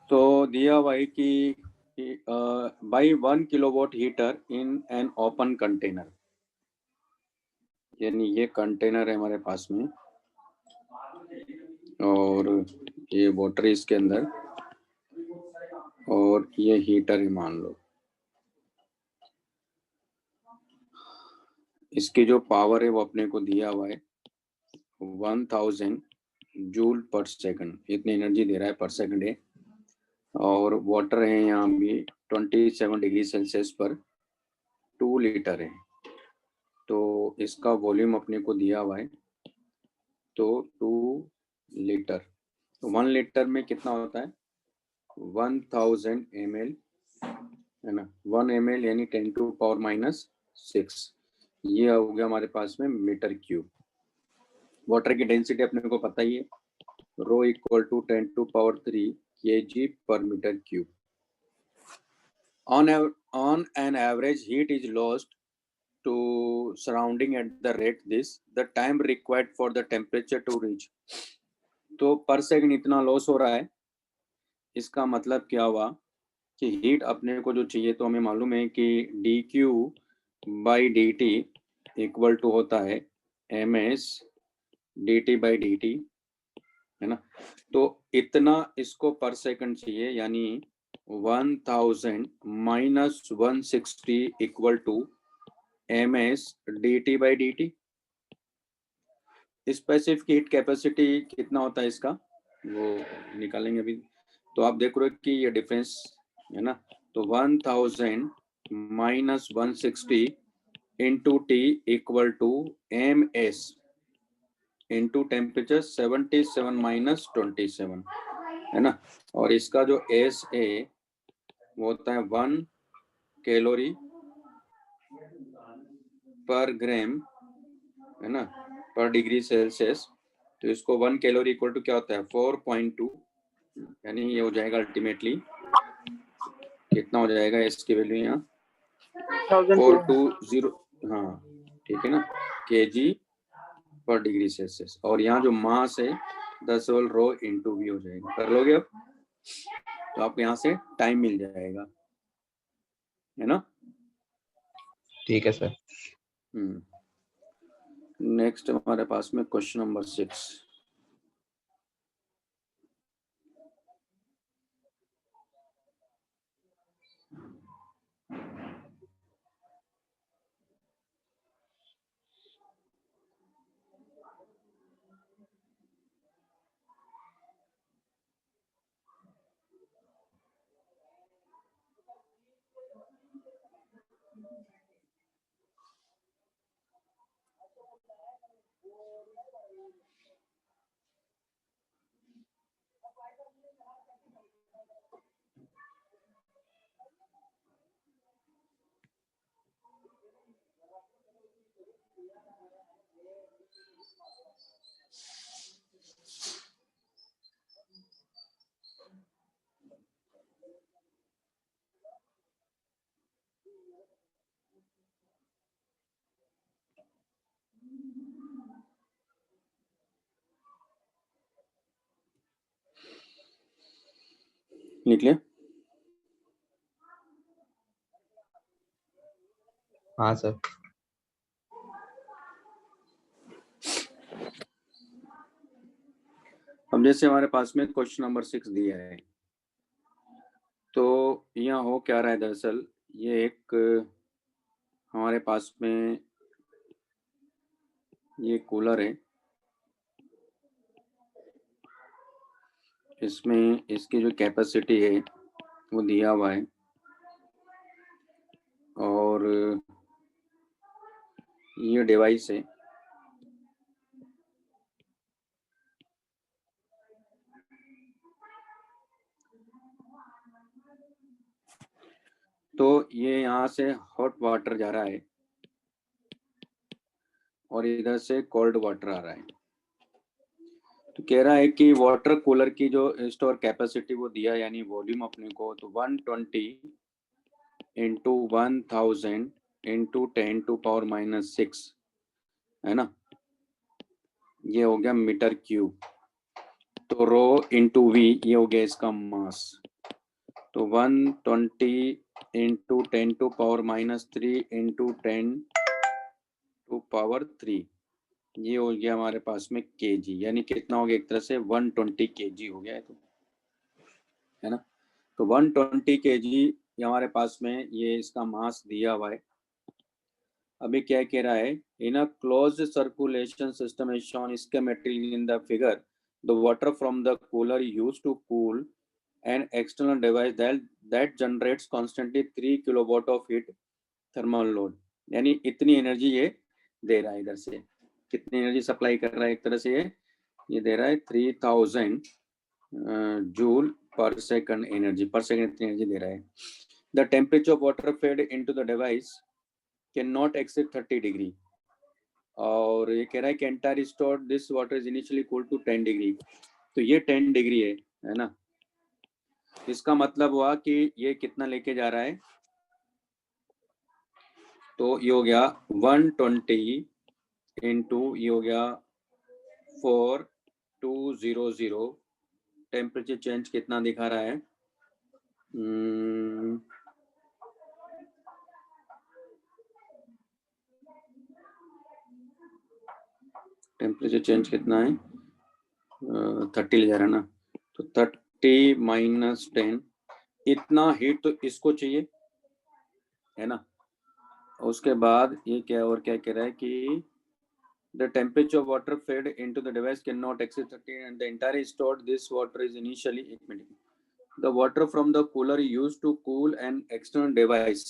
तो दिया हुआ है कि by 1 kilowatt heater in an open container, यानी ये कंटेनर है हमारे पास में और ये वाटर इसके अंदर और ये हीटर ही मान लो। इसकी जो पावर है वो अपने को दिया हुआ है 1000 जूल पर सेकंड, इतनी एनर्जी दे रहा है पर सेकंड है। और वाटर है यहाँ भी 27 डिग्री सेल्सियस पर 2 लीटर है। तो इसका वॉल्यूम अपने को दिया हुआ है, तो 2 लीटर, तो 1 लीटर में कितना होता है 1000 ml है ना, 1 ml यानी 10 टू पावर माइनस 6, ये हो गया हमारे पास में मीटर क्यूब। वाटर की डेंसिटी अपने को पता ही है, rho equal to 10 to power 3 kg per meter cube. On an average, heat is lost to surrounding at the rate this, the time required for the temperature to reach. तो पर second इतना loss हो रहा है, इसका मतलब क्या हुआ कि हीट अपने को जो चाहिए, तो हमें मालूम है कि dq by dt equal to होता है ms dt बाई dt, है ना। तो इतना इसको पर सेकंड चाहिए, यानी 1000 minus 160 equal to ms dt by dt। Specific heat capacity कितना होता है इसका वो निकालेंगे अभी। तो आप देख रहे हो कि ये डिफरेंस है ना, तो 1000 minus 160 into T equal to ms into temperature 77 minus 27, है ना। और इसका जो एस ए वो होता है 1 कैलोरी पर ग्राम, है ना, पर डिग्री सेल्सियस। तो इसको 1 कैलोरी इक्वल टू क्या होता है 4.2, यानी ये हो जाएगा अल्टीमेटली कितना हो जाएगा इसकी वैल्यू यहाँ 420, हाँ ठीक है ना, केजी पर डिग्री सेल्सियस। और यहाँ जो मास है 10 रो इंटू वी हो जाएगा। कर लोगे अब, तो आपको यहाँ से टाइम मिल जाएगा, है ना। ठीक है सर। नेक्स्ट हमारे पास में क्वेश्चन नंबर 6। निकले? हाँ सर। अब जैसे हमारे पास में क्वेश्चन नंबर 6 दिया है, तो यहाँ हो क्या रहा है, दरअसल ये एक हमारे पास में ये कूलर है, इसमें इसकी जो कैपेसिटी है वो दिया हुआ है और ये डिवाइस है, तो ये यहाँ से हॉट वाटर जा रहा है और इधर से कोल्ड वाटर आ रहा है। तो कह रहा है कि वाटर कूलर की जो स्टोर कैपेसिटी वो दिया, यानी वॉल्यूम अपने को, तो 120 into 1000 into 10 to power minus 6, है ना, ये हो गया मीटर क्यूब। तो रो इंटू वी ये हो गया इसका मास, तो 120 into 10 to power -3 into 10 to power 3, ये हो गया हमारे पास में केजी, यानी कितना हो गया, एक तरह से 120 केजी हो गया है, तो है ना। तो 120 केजी हमारे पास में ये इसका मास दिया हुआ है। अभी क्या कह रहा है, in a closed circulation system as shown schematically in the figure, the water from the cooler used to cool an external device that generates constantly 3 kilowatt of heat thermal load, यानी इतनी एनर्जी ये दे रहा है। इधर से कितनी energy supply कर रहा है, एक तरह से ये दे रहा है 3000 joule per second energy, per second इतनी एनर्जी दे रहा है। The temperature of water fed into the device cannot नॉट एक्सीड 30 डिग्री, और ये कह रहा है कि entire stored this water is initially equal to 10 degree, तो ये 10 डिग्री है ना। इसका मतलब हुआ कि ये कितना लेके जा रहा है, तो ये हो गया 120 इंटू ये हो गया 4200, टेम्परेचर चेंज कितना दिखा रहा है, टेम्परेचर चेंज कितना है, 30 ले जा रहा है ना, तो 30 - 10, इतना हीट तो इसको चाहिए, है ना। उसके बाद ये क्या और क्या कह रहा है कि the temperature of water fed into the device cannot exceed 30 and the entire stored this water is initially, एक minute, the water from the cooler used to cool an external device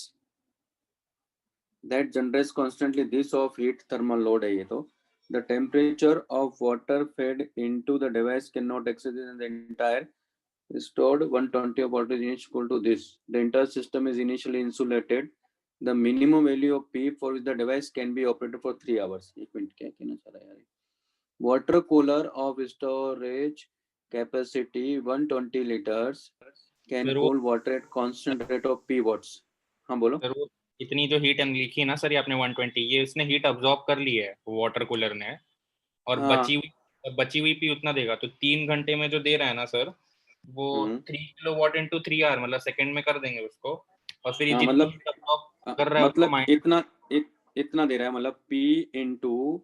that generates constantly this of heat thermal load है ये, तो the temperature of water fed into the device cannot exceed the entire stored 120 of water is equal to this, the entire system is initially insulated, the minimum value of P for which the device can be operated for 3 hours। एक minute, क्या कहना चाह रहा है यार, water cooler of storage capacity 120 liters can sir वो cool water at constant rate of P watts। हाँ बोलो। सर वो इतनी जो हीट लिखी है ना सर, ये आपने 120, ये उसने हीट अब्जॉर्ब कर ली है वाटर कूलर ने, और हाँ। बची हुई पी उतना देगा, तो 3 घंटे में जो दे रहा है ना सर, वो 3 किलोवाट इंटू 3 आवर, मतलब सेकंड में कर देंगे उसको, और फिर ये हाँ, जितनी मतलब हीट अब्जॉर्ब कर रहा है उसको मतलब इतना दे रहा है, मतलब P इंटू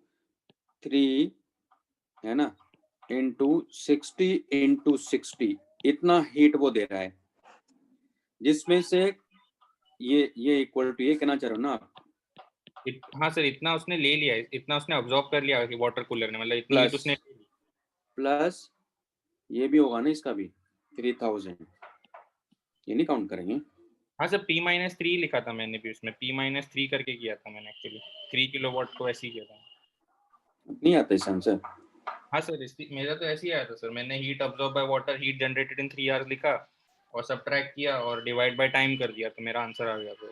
3 है ना, इंटू 60 इंटू 60, इतना हीट वो दे रहा है, जिसमें से ये इक्वल टू, ये कहना चाह रहे हो ना आप। हाँ सर, इतना उसने ले लिया है, इतना उसने अब्जॉर्ब कर लिया है वाटर कूलर ने, मतलब इतनी हीट उसने ले ली। प्लस ये भी होगा ना इसका भी 3000, ये नहीं काउंट करेंगे। हाँ सर, P-3 लिखा था मैंने भी उसमें, P-3 करके किया था मैंने एक्चुअली, 3 किलोवाट को ऐसे ही किया था। नहीं आता इस आंसर। हाँ सर, मेरा तो ऐसे ही आया था सर, मैंने heat absorb by water, heat generated in 3 hours लिखा और सबट्रैक्ट किया और डिवाइड बाय टाइम कर दिया, तो मेरा आंसर आ गया था।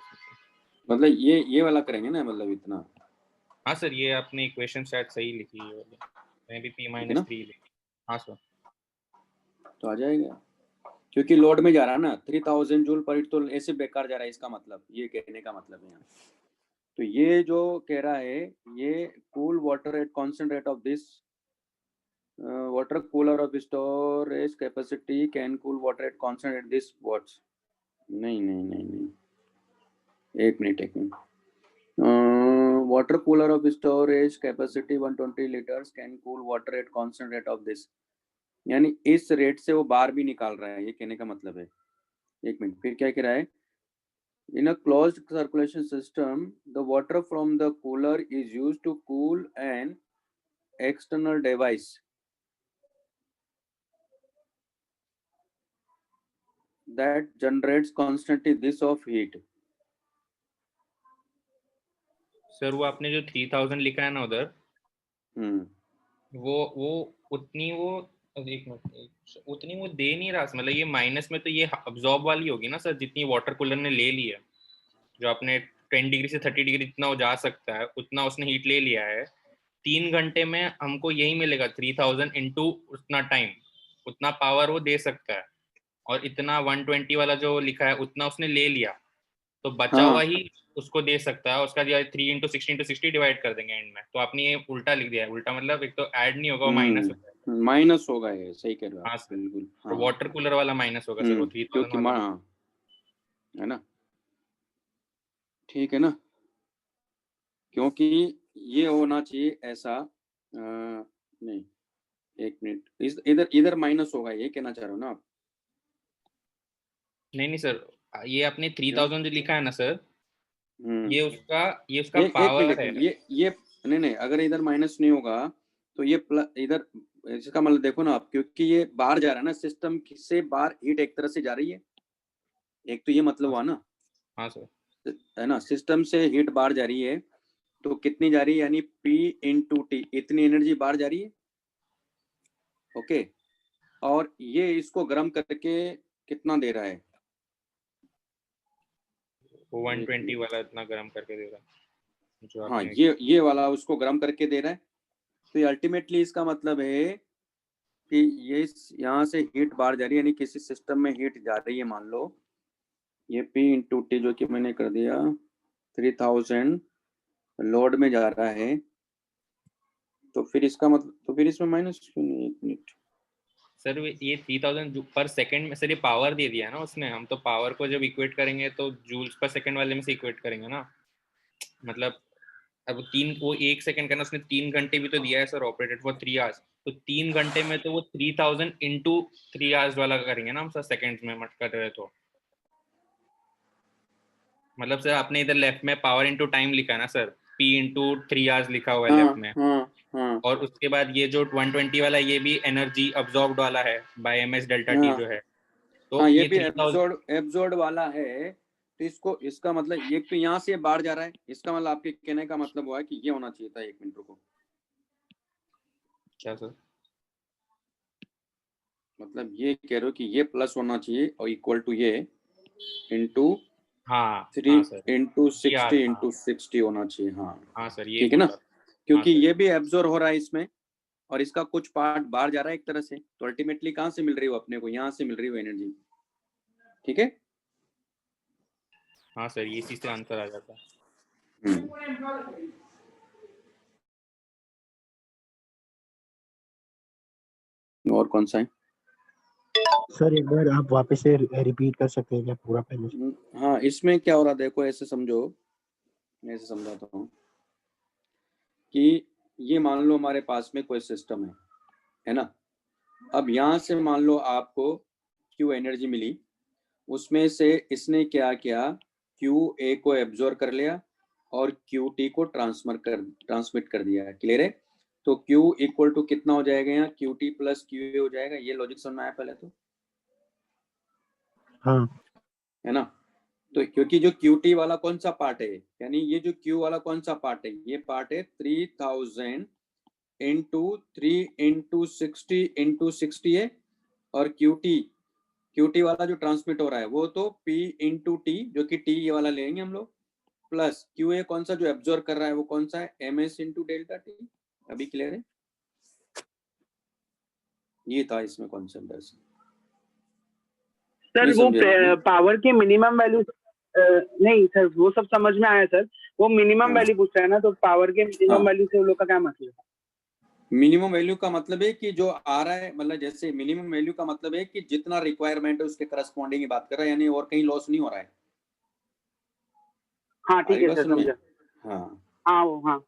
मतलब ये वाला करेंगे ना, मतलब इतना। हाँ सर, ये आपने इक्वेशन शायद सही लिखी है वाली, मैं भी P-3 लिखी। हाँ सर, तो आ जाएगा, क्योंकि लोड में जा रहा है ना, 3000 जूल पर, तो ऐसे बेकार जा रहा है, इसका मतलब ये कहने का मतलब है यहाँ। तो ये जो कह रहा है, ये cool water at constant rate of this water cooler of storage capacity can cool water at constant at this watts। नहीं, एक minute, water cooler of storage capacity 120 liters can cool water at constant rate of this, यानी इस rate से वो बार भी निकाल रहा है, ये कहने का मतलब है। एक मिनट, फिर क्या कह रहा है, in a closed circulation system the water from the cooler is used to cool an external device that generates constantly this of heat। Sir वो आपने जो 3000 लिखा है ना उधर, वो उतनी वो एक मिनट, उतनी वो दे नहीं रहा, मतलब ये माइनस में, तो ये अब्जॉर्ब वाली होगी ना सर, जितनी वाटर कूलर ने ले ली है, जो आपने 10 डिग्री से 30 डिग्री जितना वो जा सकता है, उतना उसने हीट ले लिया है। 3 घंटे में हमको यही मिलेगा 3000 इंटू उतना टाइम, उतना पावर वो दे सकता है, और इतना 120 वाला जो लिखा है उतना उसने ले लिया, तो बचा हुआ ही उसको दे सकता है। उसका 3 इंटू 60 डिवाइड कर देंगे एंड में, तो आपने ये उल्टा लिख दिया है। उल्टा मतलब एक तो ऐड नहीं होगा, वो माइनस होगा। माइनस होगा, ये सही कह रहे हो हाँ आप, सर, बिल्कुल। तो वाटर कूलर वाला माइनस होगा सर, वो 3000 क्योंकि वाला। है ना, ठीक है ना, क्योंकि ये होना चाहिए ऐसा नहीं, एक मिनट, इधर इधर माइनस होगा, ये कहना चाह रहे हो ना आप? नहीं सर, ये आपने 3000 जो लिखा है ना सर, ये उसका एक पावर मिनट, है। ये नहीं, अगर इधर माइनस नहीं होगा तो ये प्लस इधर, इसका मतलब देखो ना आप, क्योंकि ये बाहर जा रहा है ना, सिस्टम से बाहर हीट एक तरह से जा रही है, एक तो ये मतलब हुआ ना। हाँ सर, है ना, सिस्टम से हीट बाहर जा रही है, तो कितनी जा रही है, यानी P इंटू टी, इतनी एनर्जी बाहर जा रही है। ओके, और ये इसको गर्म करके कितना दे रहा है, वो 120 वाला इतना गर्म करके दे रहा है जो हाँ, आपने। ये वाला उसको गर्म करके दे रहा है। तो ये अल्टीमेटली इसका मतलब है कि ये यहाँ से हीट बाहर जा रही है, यानी किसी सिस्टम में हीट जा रही है, मान लो ये P इंटू टी जो कि मैंने कर दिया 3000 लोड में जा रहा है, तो फिर इसका मतलब, तो फिर इसमें माइनस क्यों नहीं, एक मिनट, सर ये 3000 पर सेकंड में सर ये पावर दे दिया है ना उसने, हम तो पावर को जब इक्वेट करेंगे तो जूल्स पर सेकंड वाले में से इक्वेट करेंगे ना, मतलब अब वो 1 सेकंड का ना, उसने 3 घंटे भी तो दिया है सर, ऑपरेटेड फॉर 3 आवर्स, तो 3 घंटे में तो वो 3000 इंटू 3 आवर्स वाला करेंगे ना हम सर, सेकंड्स में मत कर रहे तो, मतलब सर आपने इधर लेफ्ट में पावर इंटू टाइम लिखा है ना सर, P इंटू 3 आवर्स लिखा हुआ है लेफ्ट में, हाँ, और उसके बाद ये जो 120 वाला ये भी एनर्जी अब्सॉर्ब्ड वाला है बाय एमएस डेल्टा टी हाँ, जो है, तो हाँ, ये ये भी 3000। एब्जॉर्ड वाला है। तो इसका मतलब ये तो यहाँ से बाहर जा रहा है, इसका मतलब आपके कहने का मतलब हुआ है कि ये होना चाहिए था, एक मिनट रुको, क्या सर? मतलब ये कह रहे हो कि ये प्लस होना चाहिए और इक्वल टू ये इंटू हाँ 3 हाँ सर, इंटू 60 हाँ इंटू 60 होना चाहिए, हाँ, हाँ सर, ये ठीक है ना, बोला। हाँ क्योंकि सर, ये भी एब्जॉर्ब हो रहा है इसमें, और इसका कुछ पार्ट बाहर जा रहा है एक तरह से, तो अल्टीमेटली कहाँ से मिल रही हो अपने को, यहाँ से मिल रही हो एनर्जी, ठीक है। हाँ सर, ये इसी से आंसर आ जाता है। और कौन सा है? सर एक बार आप वापस से रिपीट कर सकते हैं क्या पूरा पहले से? हाँ, इसमें क्या हो रहा है देखो, ऐसे समझो, मैं ऐसे समझाता हूँ कि ये मान लो हमारे पास में कोई सिस्टम है ना, अब यहाँ से मान लो आपको Q एनर्जी मिली, उसमें से इसने क्या किया, QA को एब्जॉर्ब कर लिया और QT को ट्रांसमिट कर दिया, क्लियर है। तो Q इक्वल टू कितना हो जाएगा, यहाँ QT प्लस QA हो जाएगा, ये लॉजिक समझ में आया पहले तो, हाँ है ना। तो क्योंकि जो QT वाला कौन सा पार्ट है, यानी ये जो Q वाला कौन सा पार्ट है, ये पार्ट है 3000 इंटू 3 इंटू 60 इंटू 60 है, और QT वाला जो ट्रांसमिट हो रहा है वो तो P इंटू टी, जो कि T ये वाला लेंगे हम लोग, प्लस QA कौन सा जो एब्जॉर्ब कर रहा है वो कौन सा है, MS इंटू डेल्टा टी। अभी क्लियर है, ये था इसमें कॉन्सेप्ट ऐसे। सर वो पावर के मिनिमम वैल्यू नहीं सर, वो सब समझ में आया सर, वो मिनिमम वैल्यू पूछ रहा है ना, तो पावर के मिनिमम वैल्यू से वो लोग का क्या मतलब है? मिनिमम वैल्यू का मतलब है कि जो आ रहा है, मतलब जैसे मिनिमम वैल्यू का मतलब है कि जितना रिक्वायरमेंट है उसके करस्पॉन्डिंग की बात कर रहा है, यानी और कहीं लॉस नहीं हो रहा है। हाँ ठीक है सर, समझा। हाँ वो हाँ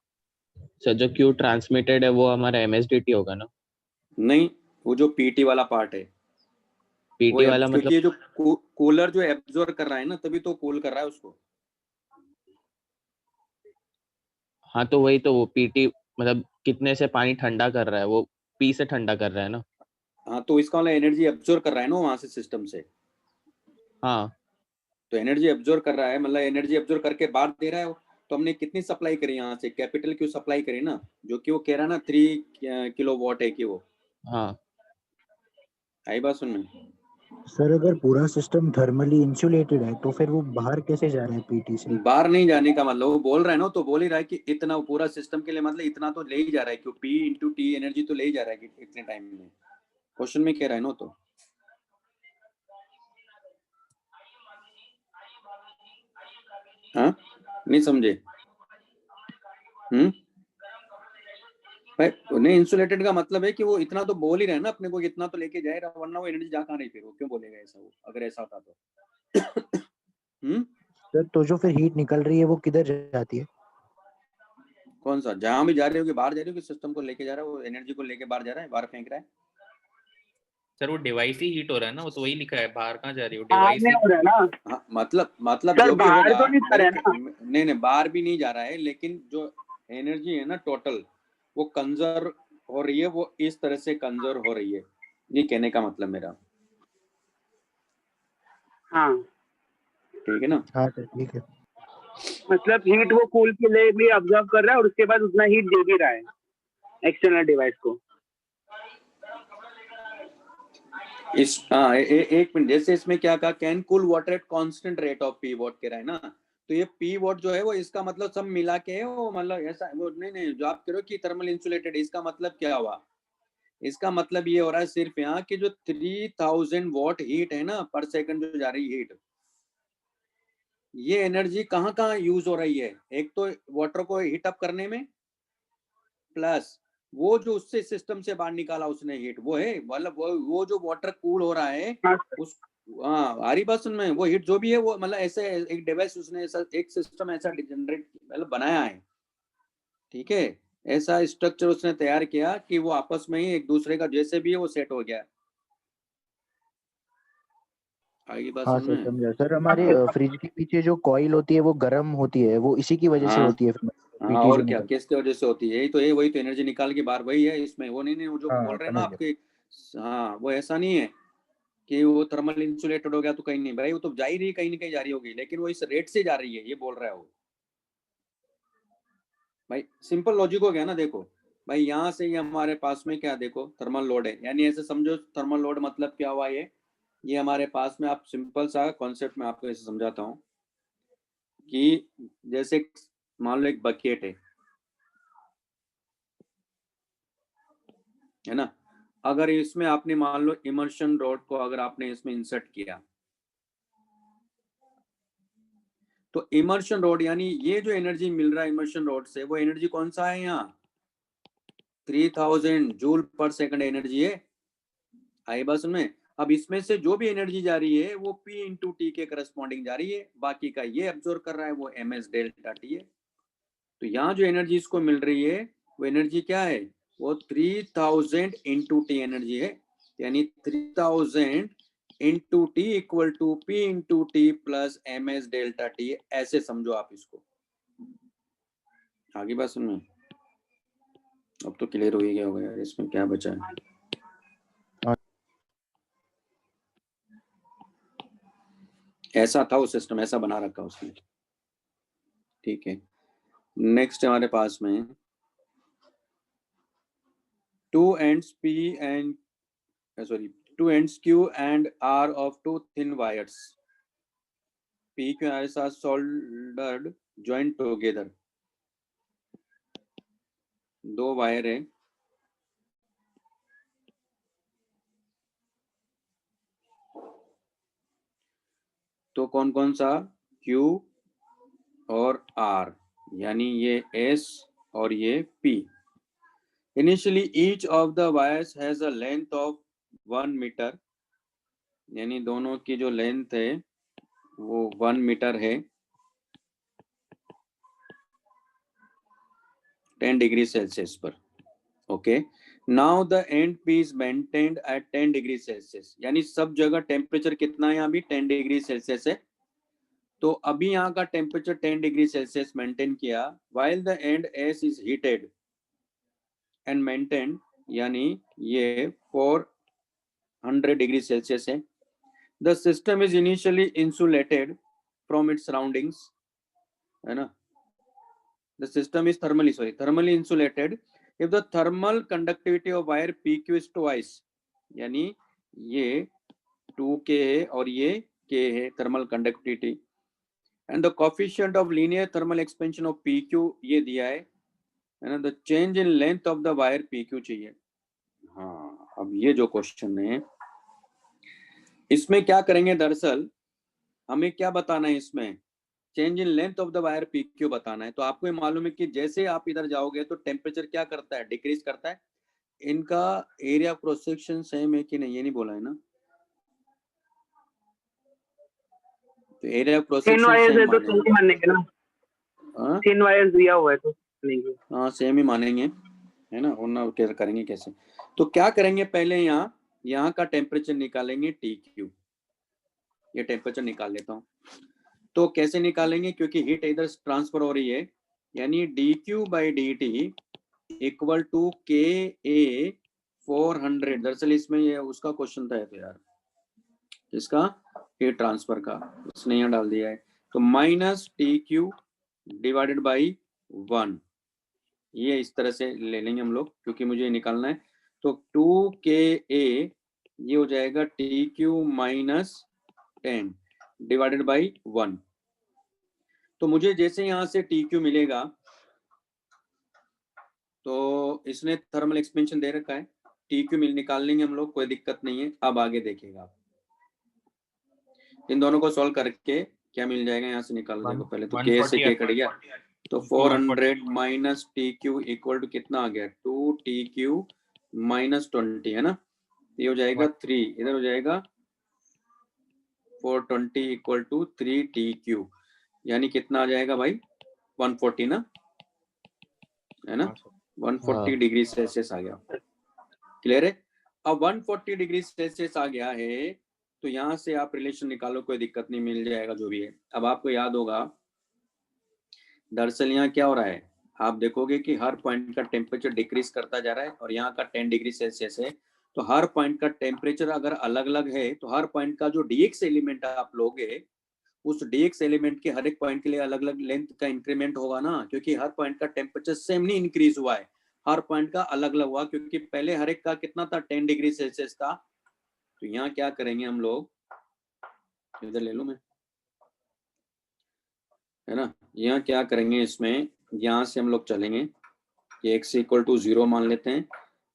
सर जो Q ट्रांसमिटेड है वो हमारा MSDT होगा ना? नहीं, वो जो PT वाला पार्ट है, वो PT वाला क्योंकि ये मतलब? जो कूलर जो एब्जॉर्ब कर रहा है ना, तभी तो कूल कर रहा है उसको। हाँ तो वही तो, वो PT मतलब कितने से पानी ठंडा कर रहा है, वो P से ठंडा कर रहा है ना? हाँ, तो इसका मतलब एनर्जी एब्जॉर्ब कर रहा है ना वहां से सिस्टम से, हाँ तो एनर्जी एब्जॉर्ब कर रहा है, मतलब एनर्जी एब्जॉर्ब करके बाहर दे रहा है। तो हमने कितनी सप्लाई करी यहाँ से, कैपिटल Q सप्लाई करी ना, जो कि वो कह रहा है ना 3 किलोवाट है कि वो, हाँ आई बात सुनने। सर अगर पूरा सिस्टम थर्मली इंसुलेटेड है तो फिर वो बाहर कैसे जा रहा है पीटी से? बाहर नहीं जाने का मतलब वो बोल रहा है ना, तो बोल ही रहा है कि इतना पूरा सिस्टम के लिए, मतलब इतना तो ले ही जा रहा है, क्यों P इंटू टी एनर्जी तो ले ही जा रहा है कि इतने टाइम में, क्वेश्चन में कह रहा है ना, तो हाँ नहीं समझे। भाई नहीं, इंसुलेटेड का मतलब है कि वो इतना तो बोल ही रहा है ना अपने को, इतना तो लेके जाएगा, वरना वो एनर्जी जा कहाँ रही, फिर वो क्यों बोलेगा ऐसा, वो अगर ऐसा होता तो सर तो जो फिर हीट निकल रही है वो किधर जाती है? कौन सा? जहां भी जा रही होगी, बाहर जा रही होगी, सिस्टम को लेके जा रहा है, वो एनर्जी को लेके बाहर जा रहा है, बाहर फेंक रहा है। सर वो डिवाइस ही हीट हो रहा है ना, वो तो वही लिखा है, बाहर कहाँ जा रही है वो बाहर डिवाइस नहीं हो रहा है ना हाँ, मतलब सर, जो भी बाहर होगा तो नहीं जा रहा है ना। नहीं, बाहर भी नहीं जा रहा है, लेकिन जो एनर्जी है ना टोटल, वो कंजर्व हो रही है, वो इस तरह से कंजर्व हो रही है, ये कहने का मतलब मेरा। हाँ ठीक है ना? हाँ सर ठीक है। मतलब हीट वो कूल के लिए भी ऑब्जर्व कर रहा है और उसके बाद उतना हीट दे भी रहा है एक्सटर्नल डिवाइस को। इस एक मिनट, जैसे इसमें क्या कहा, can cool water at constant rate of P what कह रहा है ना, तो ये पी वॉट जो है वो इसका मतलब सब मिला के है, वो मतलब ऐसा वो नहीं जो आप कह रहे हो कि थर्मल इंसुलेटेड, इसका मतलब क्या हुआ? इसका मतलब ये हो रहा है सिर्फ यहाँ की जो 3000 वॉट हीट है ना पर सेकंड जो जा रही हीट, ये एनर्जी कहाँ कहाँ यूज हो रही है? एक तो वाटर को हीट अप करने में, प्लस वो जो उससे सिस्टम से बाहर निकाला उसने हीट, वो है मतलब वो जो वाटर कूल हो रहा है हाँ उस, हाँ हरी बस में वो हीट जो भी है वो मतलब ऐसे एक डिवाइस उसने ऐसा एक सिस्टम ऐसा जनरेट मतलब बनाया है, ठीक है, ऐसा स्ट्रक्चर उसने तैयार किया कि वो आपस में ही एक दूसरे का जैसे भी है वो सेट हो गया। आगे बात हाँ समझ सर में? समझा सर। हमारे फ्रिज के पीछे जो कॉइल होती है वो गर्म होती है, वो इसी की वजह से हाँ होती है हाँ, पीटी और जो क्या निकल। किसकी वजह से होती है? यही तो है, वही तो एनर्जी निकाल के बाहर वही है इसमें, वो नहीं वो जो हाँ बोल रहे हैं ना समझ गया। आपके। हाँ वो ऐसा नहीं है कि वो थर्मल इंसुलेटेड हो गया तो कहीं नहीं, भाई वो तो जा ही रही है, कहीं ना कहीं जा रही होगी, लेकिन वो इस रेट से जा रही है, ये बोल रहा है वो। भाई सिंपल लॉजिक हो गया ना, देखो भाई यहाँ से ये हमारे पास में क्या, देखो थर्मल लोड है, यानी ऐसे समझो थर्मल लोड मतलब क्या हुआ, ये हमारे पास में, आप सिंपल सा कॉन्सेप्ट में आपको ऐसे समझाता हूँ कि जैसे मान लो एक बकेट है ना, अगर इसमें आपने मान लो इमर्शन रॉड को अगर आपने इसमें इंसर्ट किया, तो इमर्शन रॉड यानी ये जो एनर्जी मिल रहा है इमर्शन रॉड से, वो एनर्जी कौन सा है यहाँ? 3000 जूल पर सेकंड एनर्जी है। आई बात में? अब इसमें से जो भी एनर्जी जा रही है वो P इंटू टी के करस्पॉन्डिंग जा रही है, बाकी का ये एब्जॉर्ब कर रहा है, वो ms डेल्टा टी है। तो यहाँ जो एनर्जी इसको मिल रही है वो एनर्जी क्या है? वो 3000 इंटू टी एनर्जी है, यानी 3000 into T equal to P into T plus ms delta T, ऐसे समझो आप इसको। आगे बात सुनो, अब तो क्लियर हो ही गया होगा यार, इसमें क्या बचा है? ऐसा था वो सिस्टम, ऐसा बना रखा उसने, ठीक है। नेक्स्ट हमारे पास में 2 ends P and sorry 2 ends Q and R of two thin wires. P, Q and R are soldered joined together. दो वायर है, तो कौन कौन सा? Q और R, यानी ये S और ये P. Initially each of the wires has a length of 1 meter, यानी दोनों की जो लेंथ है वो 1 मीटर है, 10 डिग्री सेल्सियस पर। Okay, now the end P is maintained eight 10 degree Celsius, यानी सब जगह टेम्परेचर कितना है यहाँ भी 10 डिग्री सेल्सियस है, तो अभी यहाँ का टेम्परेचर 10 डिग्री सेल्सियस मेंटेन किया, while the end S is heated and maintain, यानी ये 400 डिग्री सेल्सियस है। The system is initially insulated from its surroundings, है ना, the system is thermally insulated if the thermal conductivity of wire PQ is twice, यानी ये 2K है और ये K है thermal conductivity, and the coefficient of linear thermal expansion of PQ ये दिया है ना, the change in length of the wire PQ चाहिए। हाँ, अब ये जो क्वेश्चन है इसमें क्या करेंगे, दरअसल हमें क्या बताना है इसमें, change in length of the wire PQ बताना है। तो आपको ये मालूम है कि जैसे आप इधर जाओगे तो टेम्परेचर क्या करता है, डिक्रीज करता है। इनका एरिया क्रॉस सेक्शन सेम है कि नहीं, ये नहीं बोला है ना, तो area of cross thin section wires है सेम तो थिन ही मानेंगे ना, हाँ थिन वायर्स दिया हुआ है तो मानेंगे। हाँ सेम ही मानेंगे, है ना, वरना क्या करेंगे कैसे। तो क्या करेंगे, पहले यहाँ का टेम्परेचर निकालेंगे TQ, ये टेम्परेचर निकाल लेता हूँ। तो कैसे निकालेंगे, क्योंकि हीट इधर ट्रांसफर हो रही है, यानी dQ/dt इक्वल टू KA 400। दरअसल इसमें ये उसका क्वेश्चन था तो यार, इसका हीट ट्रांसफर का, इसने यहाँ डाल दिया है। तो माइनस TQ डिवाइडेड बाई 1, ये इस तरह से ले लेंगे हम लोग, क्योंकि मुझे निकालना है। तो 2KA ये हो जाएगा TQ माइनस 10 डिवाइडेड बाई 1। तो मुझे जैसे यहाँ से TQ मिलेगा, तो इसने थर्मल एक्सपेंशन दे रखा है, TQ मिल निकाल लेंगे हम लोग, कोई दिक्कत नहीं है। अब आगे देखिएगा आप, इन दोनों को सॉल्व करके क्या मिल जाएगा, यहाँ से निकाल देखो पहले। तो K से K कट गया, तो 400 माइनस TQ इक्वल टू कितना आ गया, 2TQ माइनस 20, है ना। ये हो जाएगा 3, इधर हो जाएगा 420 इक्वल टू 3TQ, यानी कितना आ जाएगा भाई, 140 ना, है ना, 140 डिग्री सेल्सियस आ गया। क्लियर है। अब 140 डिग्री सेल्सियस आ गया है, तो यहाँ से आप रिलेशन निकालो, कोई दिक्कत नहीं, मिल जाएगा जो भी है। अब आपको याद होगा, दरअसल यहाँ क्या हो रहा है, आप देखोगे कि हर पॉइंट का टेम्परेचर डिक्रीज करता जा रहा है, और यहाँ का 10 डिग्री सेल्सियस है। तो हर पॉइंट का टेम्परेचर अगर अलग अलग है, तो हर पॉइंट का जो dx एलिमेंट आप लोगे, उस dx एलिमेंट के हर एक पॉइंट के लिए अलग अलग लेंथ का इंक्रीमेंट होगा ना, क्योंकि हर पॉइंट का टेम्परेचर सेम नहीं इंक्रीज हुआ है, हर पॉइंट का अलग अलग हुआ, क्योंकि पहले हर एक का कितना था, 10 डिग्री सेल्सियस था। तो यहाँ क्या करेंगे हम लोग, इधर ले लो मैं, है ना, यहाँ क्या करेंगे, इसमें यहाँ से हम लोग चलेंगे, ये x इक्वल टू 0 मान लेते हैं,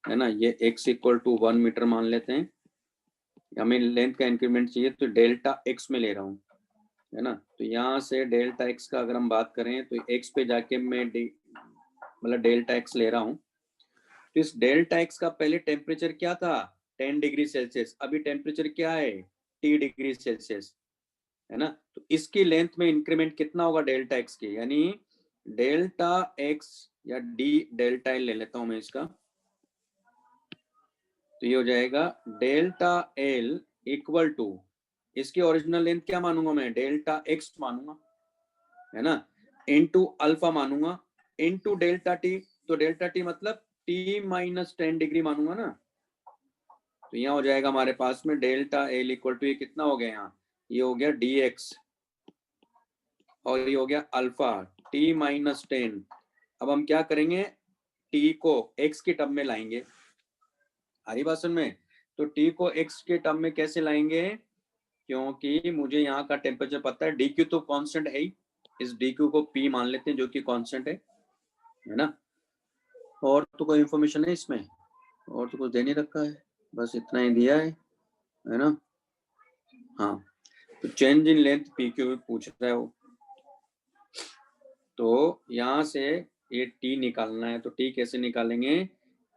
है ना, ये x इक्वल टू 1 मीटर मान लेते हैं। हमें लेंथ का इंक्रीमेंट चाहिए, तो डेल्टा x में ले रहा हूँ, है ना। तो यहाँ से डेल्टा x का अगर हम बात करें, तो x पे जाके मैं मतलब डेल्टा x ले रहा हूँ। तो इस डेल्टा x का पहले टेम्परेचर क्या था, 10 डिग्री सेल्सियस, अभी टेम्परेचर क्या है, T डिग्री सेल्सियस, है ना। तो इसकी लेंथ में इंक्रीमेंट कितना होगा डेल्टा x की, यानी डेल्टा x या d डेल्टा l ले लेता हूं मैं इसका। तो ये हो जाएगा डेल्टा l इक्वल टू, इसकी ओरिजिनल लेंथ क्या मानूंगा मैं, डेल्टा x मानूंगा, है ना, इनटू अल्फा मानूंगा, इनटू डेल्टा t। तो डेल्टा t मतलब t माइनस 10 डिग्री मानूंगा ना। तो यहाँ हो जाएगा हमारे पास में डेल्टा l इक्वल टू, ये कितना हो गया, यहाँ ये हो गया dx, और ये हो गया अल्फा t माइनस 10। अब हम क्या करेंगे, t को x के टर्म में लाएंगे, हरी बात समझ में। तो t को x के टर्म में कैसे लाएंगे, क्योंकि मुझे यहाँ का टेम्परेचर पता है, dq तो कांस्टेंट है ही, इस dq को p मान लेते हैं जो कि कांस्टेंट है ना। और तो कोई इंफॉर्मेशन है इसमें, और तो कुछ दे नहीं रखा है, बस इतना ही दिया है ना। हाँ, तो चेंज इन लेंथ pq पूछ रहा है वो। तो यहाँ से ये t निकालना है, तो t कैसे निकालेंगे,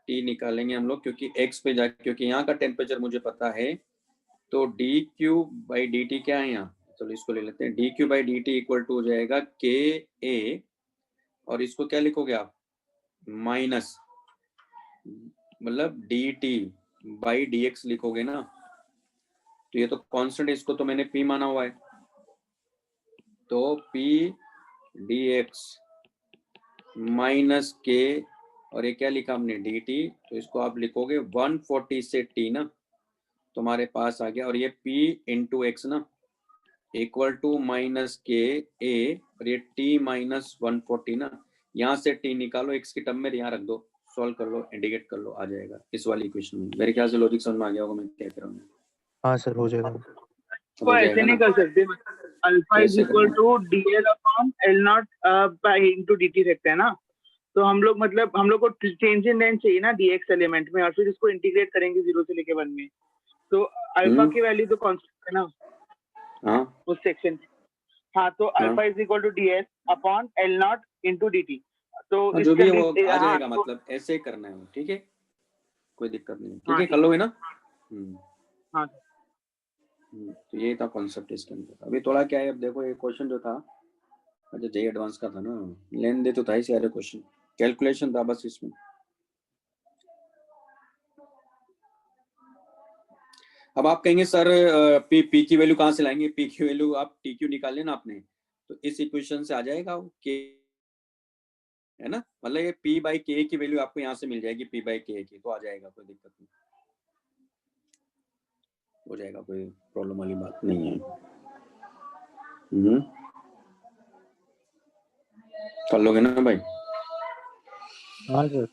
t निकालेंगे हम लोग, क्योंकि x पे जा, क्योंकि यहाँ का टेम्परेचर मुझे पता है। तो dq/dt क्या है यहाँ, चलो इसको ले लेते हैं, dq/dt इक्वल टू हो जाएगा KA, और इसको क्या लिखोगे आप, माइनस, मतलब dt/dx लिखोगे ना। तो ये तो कांस्टेंट है, इसको तो मैंने p माना हुआ है, तो p dx माइनस k, और ये क्या लिखा हमने, dt, तो इसको आप लिखोगे 140 से t ना, तो हमारे पास आ गया, और ये p इंटू एक्स ना, इक्वल टू माइनस के ए, और ये t माइनस 140 ना, यहाँ से t निकालो, x की टर्म में यहाँ रख दो, सॉल्व कर लो, इंडिकेट कर लो, आ जाएगा इस वाली इक्वेशन में। मेरे ख्याल से लॉजिक समझ में आ गया होगा मैं क्या कर रहा हूँ। हाँ सर, हो जाएगा। तो ऐसे नहीं कर सकते, alpha is equal to dl upon l naught by into dt रखते हैं ना। तो हम लोग मतलब हम लोग को चेंज इन लेंथ चाहिए ना dx एलिमेंट में, और फिर इसको इंटीग्रेट करेंगे 0 से लेके 1 में। तो अल्फा की वैल्यू तो कांस्टेंट है ना, हाँ उस सेक्शन। हाँ, तो alpha is equal to ds upon l naught into dt। तो जो भी है वो आ हाँ, जाएगा, तो, मतलब ऐसे ही करना है, ठीक है, कोई दिक्कत नहीं, ठीक हाँ, है, कर लोगे ना। हाँ तो ये था कॉन्सेप्ट इसके अंदर। अभी थोड़ा क्या है, अब देखो ये क्वेश्चन जो था, अच्छा जेई एडवांस का था ना, लेन दे तो था ही सारे क्वेश्चन, कैलकुलेशन था बस इसमें। अब आप कहेंगे सर पी की वैल्यू कहाँ से लाएंगे? पी की वैल्यू आप टी क्यू निकाल लेना आपने, तो इस इक्वेशन से आ जाएगा के, है ना, मतलब ये पी बाई के की वैल्यू आपको यहाँ से मिल जाएगी, पी बाई के की, तो आ जाएगा, कोई दिक्कत नहीं हो जाएगा, कोई प्रॉब्लम वाली बात नहीं है। कर लोगे ना भाई? हाँ सर।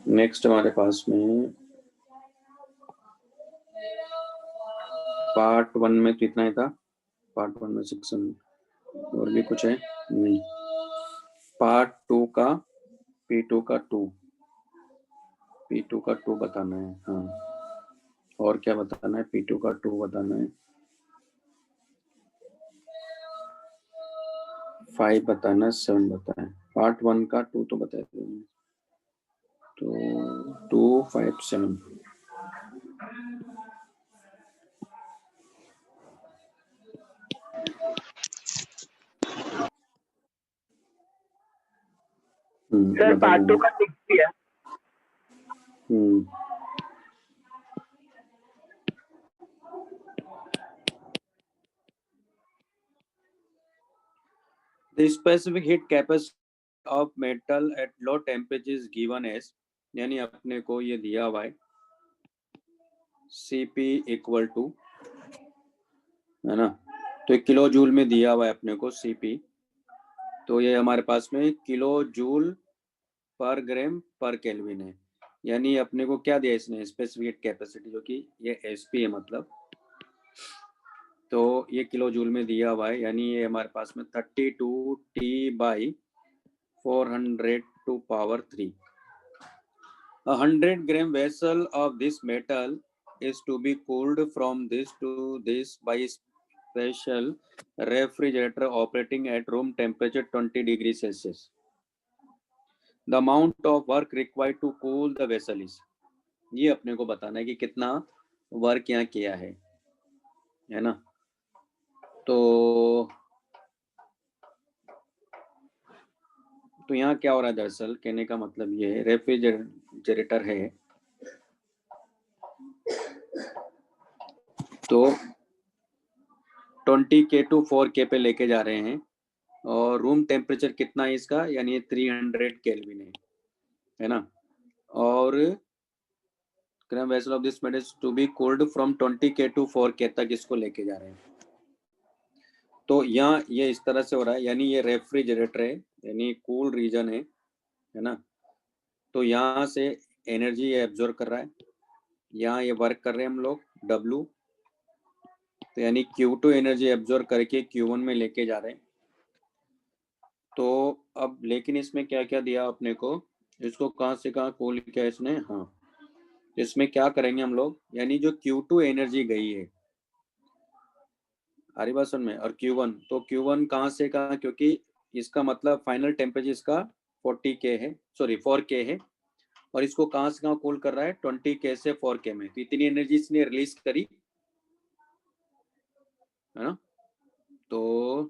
नेक्स्ट हमारे पास में पार्ट 1 में तो इतना ही था, पार्ट 1 में सेक्शन, और भी कुछ है नहीं। पार्ट 2 का P2 का 2 बताना है। हाँ, और क्या बताना है? P2 का 2 बताना है, 5 बताना है, 7 बताना है। पार्ट 1 का 2 तो बताया था, तो 2 5 7। सर पार्ट 2 का 6 किया। The specific heat capacity of metal at low temperature is given as, यानी अपने को ये दिया हुआ है Cp इक्वल टू, है ना, तो 1 किलो जूल में दिया हुआ है अपने को Cp, तो ये हमारे पास में किलो जूल पर ग्राम पर केल्विन है। यानी अपने को क्या दिया इसने? स्पेसिफिक हीट कैपेसिटी, जो कि ये Sp है मतलब, तो ये किलो जूल में दिया हुआ है, यानी ये हमारे पास में 32 T/400 to power 3। 100 gram vessel of this metal is to be cooled from this to this by special refrigerator operating at room temperature 20 degrees Celsius. The amount of work required to cool the vessel is, ये अपने को बताना है कि कितना work यहाँ किया है ना। तो यहाँ क्या हो रहा है दरअसल, कहने का मतलब ये है, रेफ्रिजरेटर है तो 20K to 4K पे लेके जा रहे हैं, और रूम टेम्परेचर कितना है इसका, यानी 300 केल्विन है ना, और gram vessel of this metal to be cold from 20K to 4K तक इसको लेके जा रहे हैं। तो यहाँ ये इस तरह से हो रहा है, यानी ये रेफ्रिजरेटर है, यानी कूल रीजन है ना, तो यहाँ से एनर्जी एब्जॉर्ब कर रहा है, यहाँ ये वर्क कर रहे हैं हम लोग W, तो यानी Q2 एनर्जी एब्जॉर्ब करके Q1 में लेके जा रहे हैं। तो अब लेकिन इसमें क्या क्या दिया अपने को, इसको कहाँ से कहाँ कूल किया इसने। हाँ, इसमें क्या करेंगे हम लोग, यानी जो Q2 एनर्जी गई है, हरी बात सुन में, और Q1, तो Q1 कहाँ से कहाँ, क्योंकि इसका मतलब फाइनल टेम्परेचर इसका 40K है, सॉरी 4K है, और इसको कहाँ से कहाँ कूल कर रहा है 20K से 4K में, तो इतनी एनर्जी इसने रिलीज करी, है ना। तो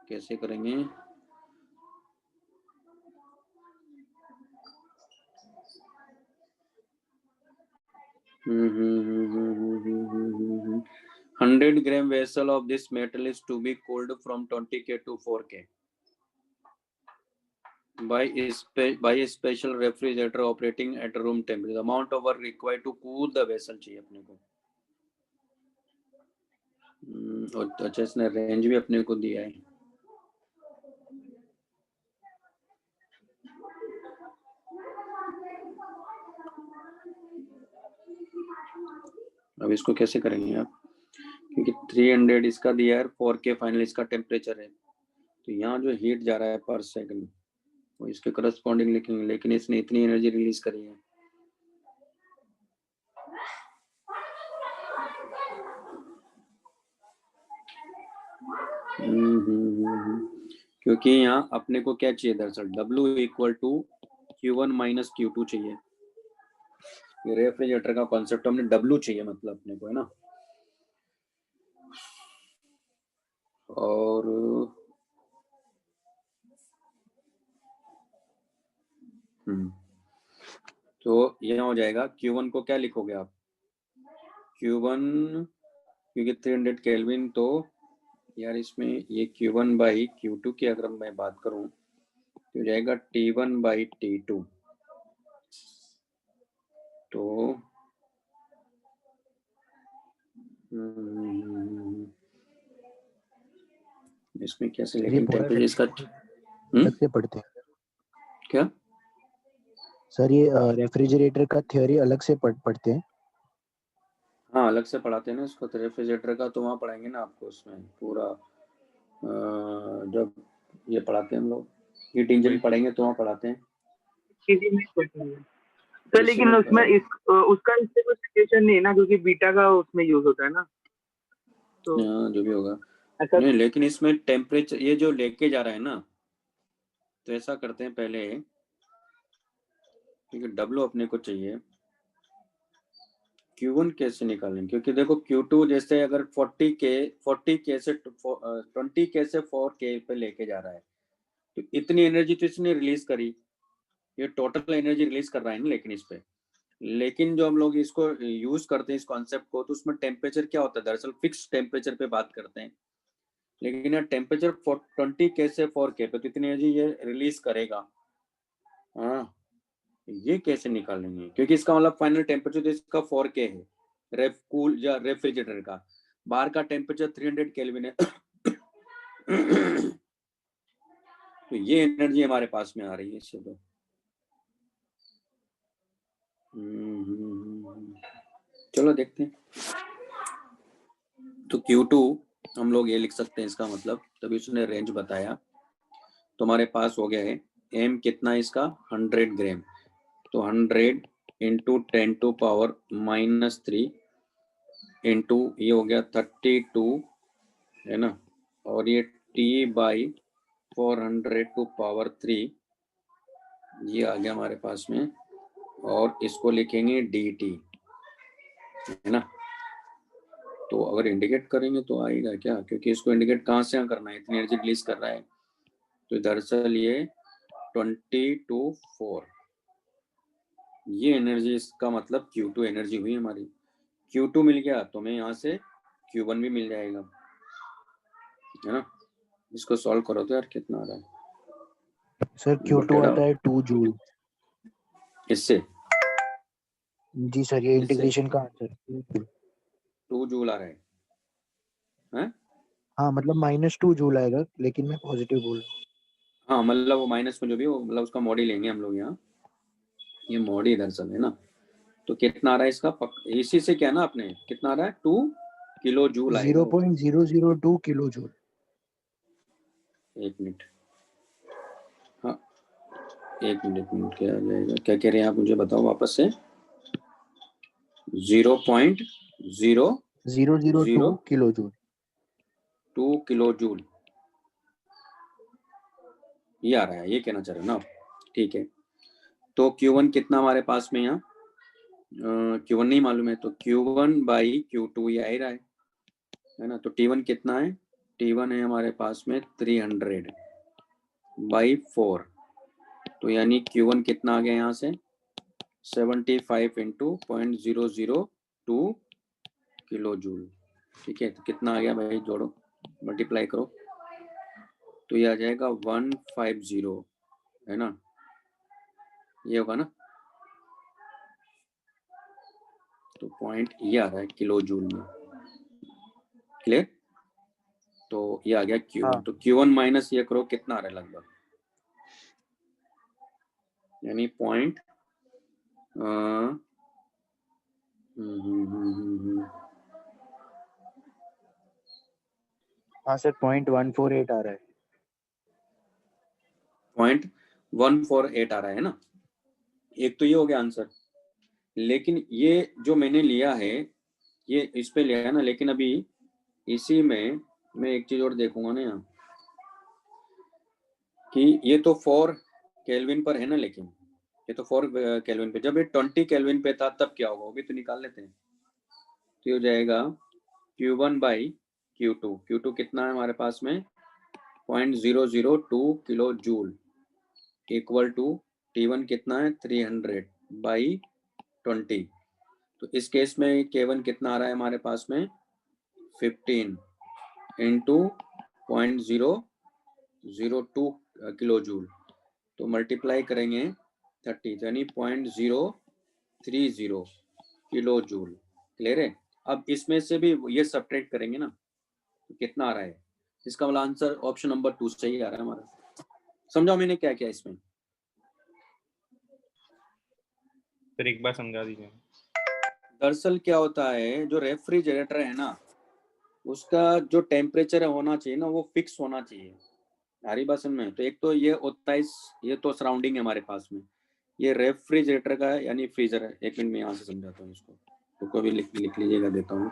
कैसे करेंगे, हम्म 100 gram vessel of this metal is to be cooled from 20K to 4K by a special refrigerator operating at room temperature. The amount of work required to cool the vessel चाहिए अपने को। और अच्छा इसने रेंज भी अपने को दिया है। अब इसको कैसे करेंगे आप, क्योंकि 300 इसका दिया है, 4K फाइनल इसका टेम्परेचर है, तो यहाँ जो हीट जा रहा है पर सेकंड वो इसके करस्पॉन्डिंग लिखेंगे, लेकिन इसने इतनी एनर्जी रिलीज करी है। क्योंकि यहाँ अपने को क्या चाहिए दरअसल, W equal to Q1 minus Q2 चाहिए, ये रेफ्रिजरेटर का कॉन्सेप्ट, हमने W चाहिए मतलब अपने को, है ना। और तो यहाँ हो जाएगा Q1 को क्या लिखोगे आप? Q1 क्योंकि 300 केल्विन, तो यार इसमें ये Q1 बाई Q2 की अगर मैं बात करूं तो हो जाएगा T1 बाई T2। तो इसमें कैसे ये लेकिन पूरा टेम्परेचर इसका अलग से पढ़ते हैं क्या सर? ये रेफ्रिजरेटर का थ्योरी अलग से पढ़ते हैं? हाँ अलग से पढ़ाते हैं ना इसको। तो रेफ्रिजरेटर का तो वहाँ पढ़ाएंगे ना आपको, उसमें पूरा जब ये पढ़ाते हैं हम लोग हीट इंजन पढ़ेंगे तो वहाँ पढ़ाते हैं। किसी में क्वेश्चन है सर, लेकिन उसमें उसका इससे कोई सिचुएशन नहीं है ना, क्योंकि बीटा का उसमें यूज होता है ना, तो जो भी होगा ऐसा नहीं, लेकिन इसमें टेम्परेचर ये जो लेके जा रहा है ना, तो ऐसा करते हैं पहले, क्योंकि डब्ल्यू अपने को चाहिए, Q1 कैसे निकालें? क्योंकि देखो Q2 जैसे अगर 40 के से 20 के से 4K पे लेके जा रहा है, तो इतनी एनर्जी तो इसने रिलीज करी, ये टोटल एनर्जी रिलीज कर रहा है ना। लेकिन इस पे, लेकिन जो हम लोग इसको यूज करते हैं इस कॉन्सेप्ट को, तो उसमें टेम्परेचर क्या होता है, दरअसल फिक्स टेम्परेचर पे बात करते हैं। लेकिन यार टेम्परेचर 20 के से 4K पे तो इतनी एनर्जी ये रिलीज करेगा। हाँ, ये कैसे निकालेंगे? क्योंकि इसका मतलब फाइनल टेम्परेचर तो इसका 4K है, रेफ कूल या रेफ्रिजरेटर का। बाहर का टेम्परेचर 300 केल्विन है। तो ये एनर्जी हमारे पास में आ रही है इससे। तो चलो देखते हैं। तो Q2 हम लोग ये लिख सकते हैं, इसका मतलब तभी उसने रेंज बताया। तो हमारे पास हो गया है M कितना है इसका, 100 ग्राम। तो 100 इंटू 10⁻³ इंटू ये हो गया 32 है ना, और ये T/400⁻³ ये आ गया हमारे पास में। और इसको लिखेंगे DT है ना। तो अगर इंडिकेट करेंगे तो आएगा क्या? क्योंकि इसको इंडिकेट कहाँ से करना है, इतनी एनर्जी रिलीज कर रहा है। तो दरअसल ये 20 to 4 ये एनर्जी, इसका मतलब Q2 एनर्जी हुई हमारी। Q2 मिल गया तो हमें यहाँ से Q1 भी मिल जाएगा, है ना। इसको सॉल्व करो तो यार कितना आ रहा है सर Q2 आता है 2 जूल। इससे? जी सर, ये इंटीग्रेशन का आंसर 2 जूल आ रहा है, हैं? हाँ मतलब -2 जूल आएगा, लेकिन मैं पॉजिटिव बोल रहा हूँ। हाँ मतलब वो माइनस में जो भी हो, मतलब उसका मॉड ही लेंगे हम लोग यहाँ। ये मॉड ही दरअसल है ना। तो कितना आ रहा है इसका इसी से क्या ना, आपने कितना आ रहा है 2 किलो जूल आएगा। 0.002 किलो जूल। एक मिनट, हाँ एक मिनट क्या आ जाएगा, क्या कह रहे हैं आप मुझे बताओ वापस से। 0.002 किलो जूल। 2 किलो जूल ये आ रहा है, ये कहना चाह रहे हो ना। ठीक है, तो Q1 कितना हमारे पास में यहाँ, Q1 नहीं मालूम है, तो Q1 बाई Q2 ये आ ही रहा है ना। तो T1 कितना है, T1 है हमारे पास में 300 बाई 4। तो यानी Q1 कितना आ गया यहाँ से, 75 इंटू 0.002 किलो जूल। ठीक है, तो कितना आ गया भाई, जोड़ो मल्टीप्लाई करो, तो ये आ जाएगा 150 है ना, ये होगा ना। तो पॉइंट ये आ रहा है किलो जूल में, क्लियर। तो ये आ गया Q1। हाँ। तो Q1 माइनस ये करो, कितना आ रहा है लगभग, यानी पॉइंट हाँ सर 0.148 आ रहा है। 0.148 आ रहा है ना। एक तो ये हो गया आंसर। लेकिन ये जो मैंने लिया है ये इस पे लिया है ना, लेकिन अभी इसी में मैं एक चीज और देखूंगा ना यहाँ, कि ये तो 4 केल्विन पर है ना, लेकिन ये तो 4 केल्विन पे, जब ये 20 केल्विन पे था तब क्या होगा, वो भी तो निकाल लेते हैं। तो हो जाएगा Q1 बाई Q2 कितना है हमारे पास में 0.002 kilo joule equal to T1 कितना है 300/20। तो इस केस में K1 कितना आ रहा है हमारे पास में 15 इंटू 0.002 किलो जूल, तो मल्टीप्लाई करेंगे 30 यानी 0.030 किलो जूल। क्लियर है? अब इसमें से भी ये सब्ट्रैक्ट करेंगे ना तो कितना आ रहा है, इसका वाला आंसर ऑप्शन नंबर 2 सही आ रहा है हमारा। समझाओ मैंने क्या किया इसमें? फिर एक बार समझा दीजिए। दरअसल क्या होता है, जो रेफ्रिजरेटर है ना उसका जो टेम्परेचर होना चाहिए ना वो फिक्स होना चाहिए। हमारी बात समझ में? तो एक तो ये होता है, ये तो सराउंडिंग है हमारे पास में, ये रेफ्रिजरेटर का है यानी फ्रीजर है। एक मिनट में यहाँ से समझाता हूँ इसको, तो कोई भी लिख लीजिएगा, देता हूँ।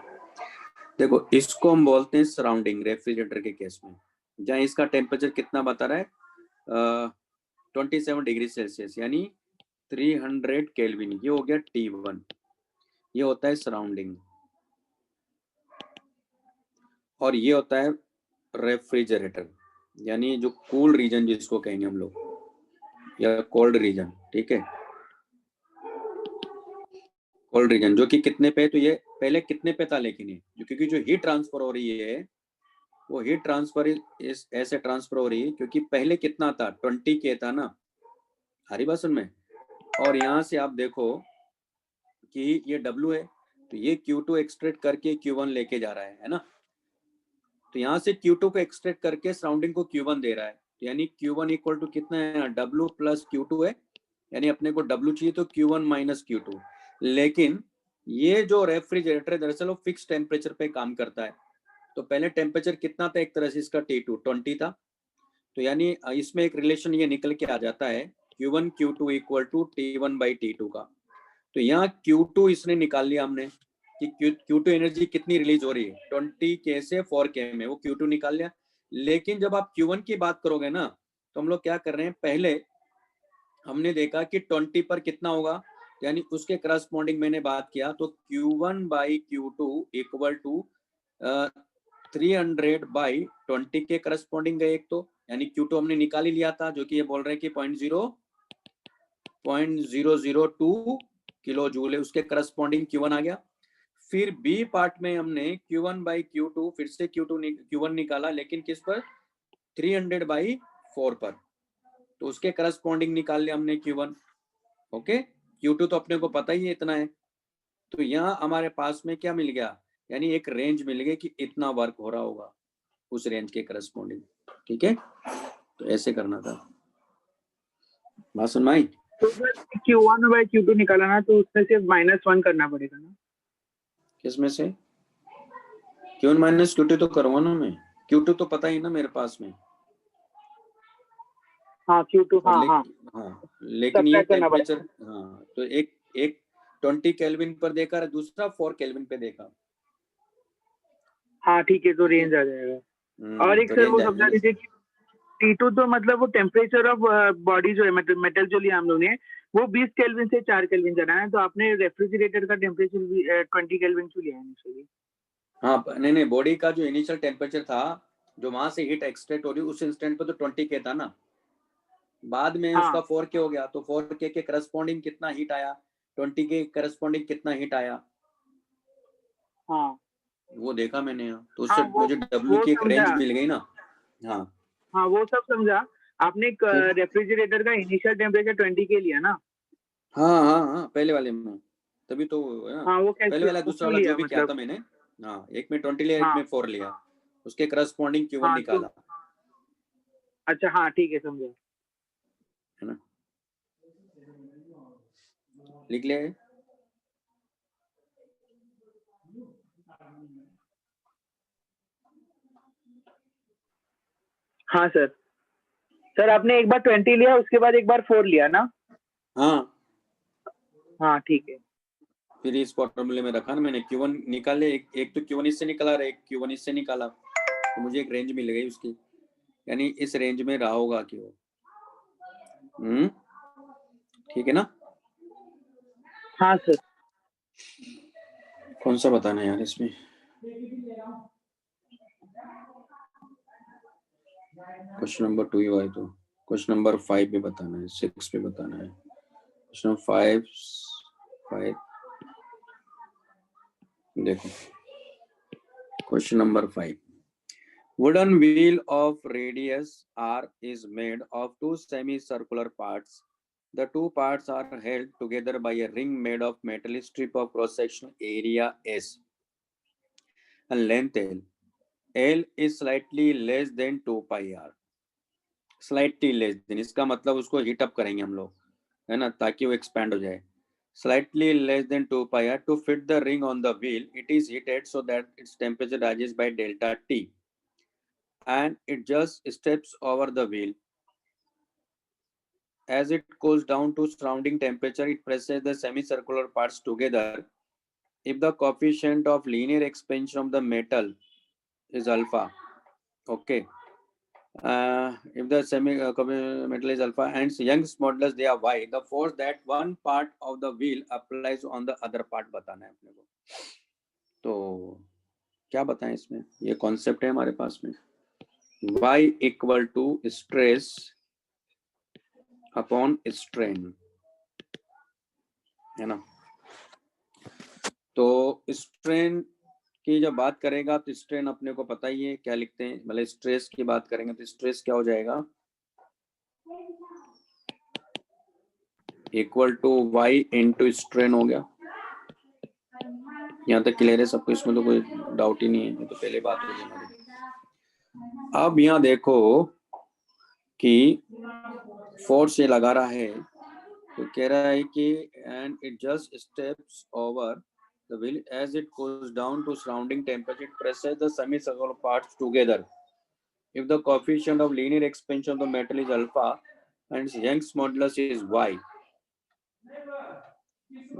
देखो इसको हम बोलते हैं सराउंडिंग रेफ्रिजरेटर के केस में, जहाँ इसका टेम्परेचर कितना बता रहा है 27 डिग्री सेल्सियस यानी 300 केल्विन, ये हो गया T1, ये होता है सराउंडिंग। और ये होता है रेफ्रिजरेटर यानी जो कूल रीजन जिसको कहेंगे हम लोग, या कोल्ड रीजन। ठीक है, कोल्ड रीजन जो कि कितने पे, तो ये पहले कितने पे था, लेकिन ये क्योंकि जो हीट ट्रांसफर हो रही है वो हीट ट्रांसफर इस ऐसे ट्रांसफर हो रही है क्योंकि पहले कितना था 20 के था ना, हरी बात सुन में। और यहाँ से आप देखो कि ये W है तो ये Q2 एक्सट्रैक्ट करके Q1 लेके जा रहा है ना। तो यहाँ से Q2 को एक्सट्रैक्ट करके सराउंडिंग को Q1 दे रहा है, तो यानी Q1 इक्वल टू कितना है W प्लस Q2 है, यानी अपने को W चाहिए तो Q1 माइनस Q2। लेकिन ये जो रेफ्रिजरेटर है दरअसल वो फिक्स टेम्परेचर पे काम करता है। तो पहले टेम्परेचर कितना था एक तरह से इसका T2 20 था, तो यानी इसमें एक रिलेशन ये निकल के आ जाता है Q1 Q2 equal to T1/T2 का। तो यहाँ Q2 इसने निकाल लिया हमने कि Q2 एनर्जी कितनी रिलीज हो रही है 20K से 4K में, वो Q2 निकाल लिया। लेकिन जब आप Q1 की बात करोगे ना तो हम लोग क्या कर रहे हैं, पहले हमने देखा कि 20 पर कितना होगा, यानी उसके करस्पॉन्डिंग मैंने बात किया तो Q1/Q2 इक्वल टू 300/20 के करस्पॉन्डिंग है एक, तो यानी Q2 हमने निकाल ही लिया था जो कि ये बोल रहे हैं कि 0.002 किलो जूल है, उसके करस्पॉन्डिंग Q1 आ गया। फिर बी पार्ट में हमने Q1/Q2 फिर से Q1 निकाला, लेकिन किस पर 300/4 पर, तो उसके करस्पॉन्डिंग निकाल लिया हमने Q1। ओके, Q2 तो अपने को पता ही है इतना है। तो यहाँ हमारे पास में क्या मिल गया, यानी एक रेंज मिल गई कि इतना वर्क हो रहा होगा उस रेंज के करस्पॉन्डिंग। ठीक है, तो ऐसे करना था। बात सुन माई? तो Q1/Q2 निकाला ना तो उसमें सिर्फ -1 करना पड़ेगा ना? किसमें से? Q1 माइनस Q2 तो करवा ना मैं, Q2 तो पता ही ना मेरे पास में। हाँ Q2 हाँ, लेकिन ये टेम्परेचर तो एक 20 केल्विन पर देखा और दूसरा 4 केल्विन पे देखा। हाँ ठीक है, तो रेंज आ जाएगा। और एक सर वो समझा दीजिए कि T2 तो मतलब वो टेम्परेचर ऑफ बॉडी जो है मेटल जो लिया हम लोग ने वो 20 केल्विन से 4 केल्विन जाना है, तो आपने रेफ्रिजरेटर का टेम्परेचर भी 20 केल्विन क्यों लिया है इनिशियली? हाँ नहीं, बॉडी का जो इनिशियल टेम्परेचर था जो वहां से हीट एक्सट्रैक्ट हो रही उस इंस्टेंट पे तो 20 के था ना, बाद में उसका 4K हो गया, तो 4K के करस्पॉन्डिंग कितना हीट आया, 20 के करस्पॉन्डिंग कितना हीट आया, हाँ वो देखा मैंने यहाँ। तो उससे मुझे W की एक रेंज मिल गई ना। हाँ वो सब समझा। आपने रेफ्रिजरेटर का इनिशियल टेम्परेचर 20 के लिया ना? हाँ पहले वाले में, तभी तो वो पहले वाला दूसरा वाला जो भी किया था मैंने, एक में 20 लिया, एक में 4 लिया, उसके करस्पॉन्डिंग Q1 निकाला। अच्छा हाँ ठीक है, समझा, है ना, लिख ले। हाँ सर आपने एक बार 20 लिया उसके बाद एक बार 4 लिया ना? हाँ ठीक है। फिर इस फॉर्मूले में रखा ना मैंने, Q1 निकाले, एक तो Q1 इससे निकाला, एक Q1 इससे निकाला, तो मुझे एक रेंज मिल गई उसकी, यानी इस रेंज में रहा होगा कि वो। ठीक है ना? हाँ सर। कौन सा बताना है यार इसमें? क्वेश्चन नंबर 2 ही हुआ है, तो क्वेश्चन नंबर 5 भी बताना है, 6 भी बताना है। क्वेश्चन 5 देखो, question number 5, wooden wheel of radius r is made of 2 semicircular parts. The 2 parts are held together by a ring made of metal strip of cross-sectional area S and length L. L is slightly less than 2 pi r. Slightly less than, इसका मतलब उसको heat up करेंगे हम लोग, है ना, ताकि वो एक्सपैंड हो जाए। Slightly less than 2 pi r. To fit the ring on the wheel, it is heated so that its temperature rises by delta T, and it just steps over the wheel. As it cools down to surrounding temperature, it presses the semicircular parts together. If the coefficient of linear expansion of the metal is alpha, okay, if the metal is alpha and Young's modulus they are y, the force that one part of the wheel applies on the other part बताना है अपने को। तो क्या बताएं इसमें, ये concept है हमारे पास में, y equal to stress upon strain, है ना। तो स्ट्रेन की जब बात करेगा तो स्ट्रेन अपने को पता ही है क्या लिखते हैं, मतलब स्ट्रेस की बात करेंगे तो स्ट्रेस क्या हो जाएगा, equal to y into strain हो गया। यहाँ तक क्लियर है सबको, इसमें तो कोई डाउट ही नहीं है, ये तो पहले बात होगी हमारी। अब यहाँ देखो कि फोर्स ये लगा रहा है, तो कह रहा है कि and it just steps over the wheel as it goes down to surrounding temperature, it presses the semicircular parts together. If the coefficient of linear expansion of the metal is alpha and Young's modulus is y,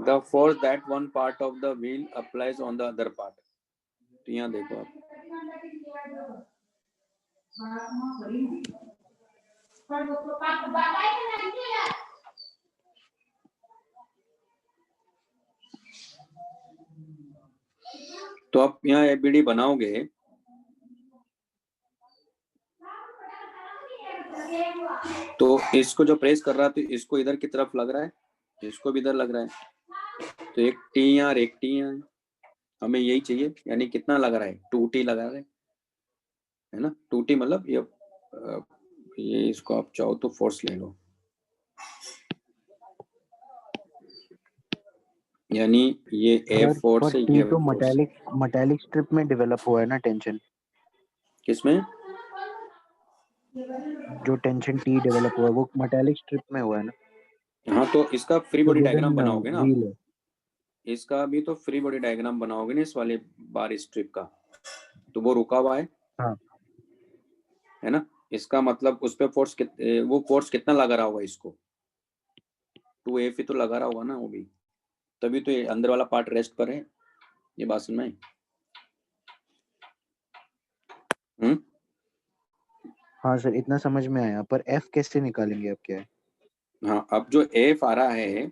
the force that one part of the wheel applies on the other part. तो यहाँ देखो आप, तो आप यहाँ ABD बनाओगे तो इसको जो प्रेस कर रहा है तो इसको इधर की तरफ लग रहा है, इसको भी इधर लग रहा है, तो एक टी यहाँ और एक टी यहाँ, हमें यही चाहिए, यानी कितना लग रहा है, 2t लगा रहा है ना। 2t मतलब ये इसको आप चाहो तो फोर्स ले लो, यानी ये ए फोर्स है, ये तो मेटालिक स्ट्रिप में डेवलप हुआ है ना टेंशन, किसमें जो टेंशन टी डेवलप हुआ वो मेटालिक स्ट्रिप में हुआ है ना। हाँ, तो इसका फ्री बॉडी डायग्राम wooden, बनाओगे ना, wheel है। इसका भी तो फ्री बॉडी डायग्राम बनाओगे ना इस वाले बार स्ट्रिप का, तो वो रुका हुआ है, हाँ, है ना। इसका मतलब उस पे फोर्स वो फोर्स कितना लगा रहा होगा, इसको 2F ही तो लगा रहा होगा ना वो भी, तभी तो ये अंदर वाला पार्ट रेस्ट पर है। ये बात समझ में? हाँ सर, इतना समझ में आया, पर F कैसे निकालेंगे अब क्या है? हाँ, अब जो F आ रहा है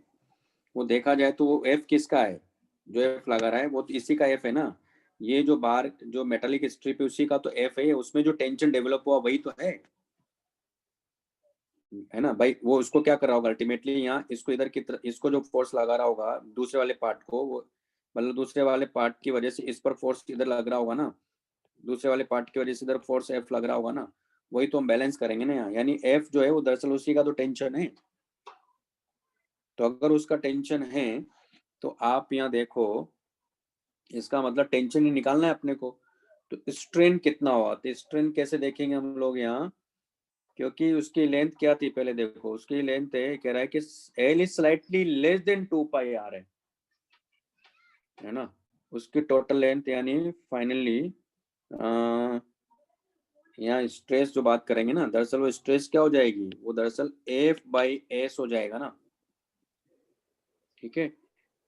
वो देखा जाए तो वो F किसका है, जो F लगा रहा है वो तो इसी का F है ना। ये जो बार जो मेटालिक स्ट्रिप है उसी का तो F है, उसमें जो टेंशन डेवलप हुआ वही तो है ना भाई। वो उसको क्या कर रहा होगा अल्टीमेटली, यहाँ इसको इधर की तरफ, इसको जो फोर्स लगा रहा होगा दूसरे वाले पार्ट को, वो मतलब दूसरे वाले पार्ट की वजह से इस पर फोर्स इधर लग रहा होगा ना, दूसरे वाले पार्ट की वजह से इधर फोर्स F लग रहा होगा ना, वही तो हम बैलेंस करेंगे ना यहाँ। यानी F जो है वो दरअसल उसी का तो टेंशन है। तो अगर उसका टेंशन है तो आप यहाँ देखो, इसका मतलब टेंशन ही निकालना है अपने को। तो स्ट्रेन कितना हुआ, तो स्ट्रेन कैसे देखेंगे हम लोग यहाँ, क्योंकि उसकी लेंथ क्या थी पहले देखो, उसकी लेंथ है, कह रहा है कि L is slightly less than 2 pi r है ना। उसकी टोटल लेंथ यानी फाइनली यहाँ स्ट्रेस जो बात करेंगे ना, दरअसल वो स्ट्रेस क्या हो जाएगी, वो दरअसल F/S हो जाएगा ना, ठीक है,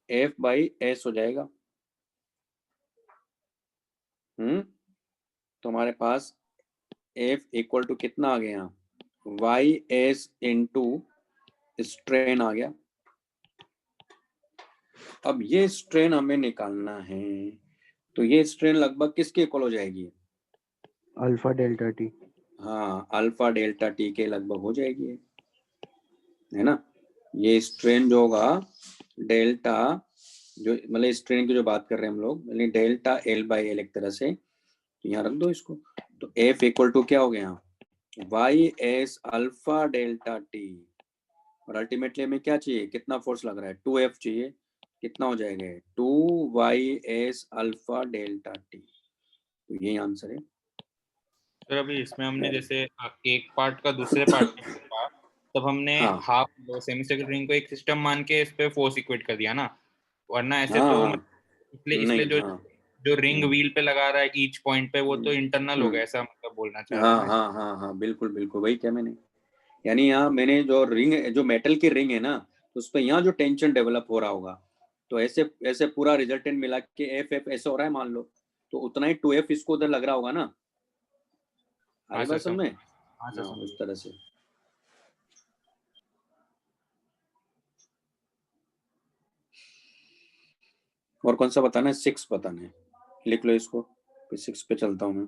F/S हो जाएगा। तो हमारे पास F इक्वल टू कितना आ गया, YS इंटू स्ट्रेन आ गया। अब ये स्ट्रेन हमें निकालना है, तो ये स्ट्रेन लगभग किसके इक्वल हो जाएगी, अल्फा डेल्टा टी। हाँ, अल्फा डेल्टा टी के लगभग हो जाएगी ये, है ना। ये स्ट्रेन जो होगा डेल्टा, जो मतलब स्ट्रेन की जो बात कर रहे हैं हम लोग, मतलब डेल्टा एल बाई एल एक तरह से, तो यहाँ रख दो इसको। तो एफ इक्वल टू क्या हो गया, Y S alpha delta T, और अल्टीमेटली हमें क्या चाहिए, कितना फोर्स लग रहा है, 2F चाहिए, कितना हो जाएगा 2YS अल्फा डेल्टा टी, तो यही आंसर है। सर अभी इसमें हमने जैसे एक पार्ट का दूसरे पार्ट में देखा, तब हमने हाँ। हाफ सेमी सर्कुलर रिंग को एक सिस्टम मान के इस पे फोर्स इक्वेट कर दिया ना, वरना ऐसे हाँ तो हाँ इसलिए नहीं, इसलिए जो हाँ जो रिंग व्हील पे लगा रहा है ईच पॉइंट पे, वो तो इंटरनल हो हम्म, गया, ऐसा मतलब बोलना चाह रहे हाँ हैं ना। हाँ हाँ हाँ बिल्कुल बिल्कुल वही क्या मैंने, यानी यहाँ मैंने जो रिंग, जो मेटल की रिंग है ना, उस पर यहाँ जो टेंशन डेवलप हो रहा होगा, तो ऐसे ऐसे पूरा रिजल्टेंट मिला के एफ एफ ऐसे हो रहा है मान लो, तो उतना ही 2F इसको उधर लग रहा होगा ना, हाँ आगे सर बात समझ में। हाँ सर हाँ, समझ उस तरह से। और कौन सा बताना है, 6 बताना है, लिख लो इसको, फिर 6 पे चलता हूँ मैं।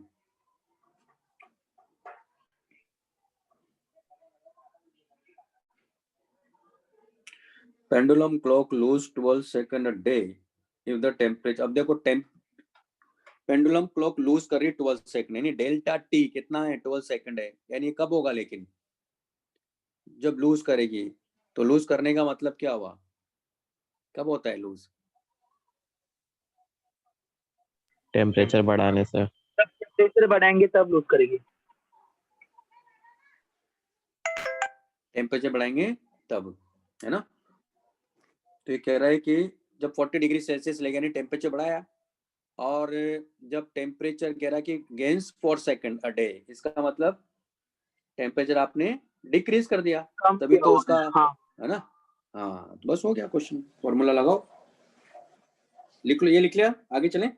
Pendulum clock lose 12 second a day if the temperature, अब देखो पेंडुलम क्लॉक लूज कर रही 12 सेकंड, यानी डेल्टा टी कितना है, 12 सेकंड है, यानी कब होगा, लेकिन जब लूज करेगी, तो लूज करने का मतलब क्या हुआ, कब होता है लूज, टेम्परेचर बढ़ाने से। तब टेम्परेचर बढ़ाएंगे तब लूज करेगी। टेम्परेचर बढ़ाएंगे तब, है ना। तो ये कह रहा है कि जब 40 डिग्री सेल्सियस लेगा, यानी टेम्परेचर बढ़ाया, और जब टेम्परेचर कह रहा है कि गेन्स 4 सेकंड अ डे, इसका मतलब टेम्परेचर आपने डिक्रीज कर दिया, कम तभी किया तो हुआ उसका, है, हाँ। है ना। हाँ तो बस हो गया क्वेश्चन, फॉर्मूला लगाओ, लिख लो, ये लिख लिया, आगे चलें।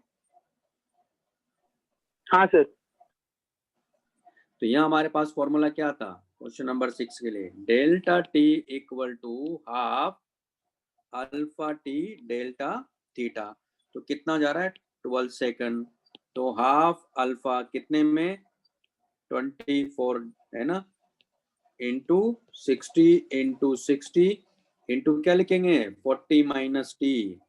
हाँ सर। तो यहाँ हमारे पास फॉर्मूला क्या था क्वेश्चन नंबर 6 के लिए, delta T equal to half alpha T delta theta, तो कितना जा रहा है 12 सेकंड, तो हाफ अल्फा कितने में 24 है ना, इंटू 60 इंटू 60 इंटू क्या लिखेंगे 40 माइनस टी,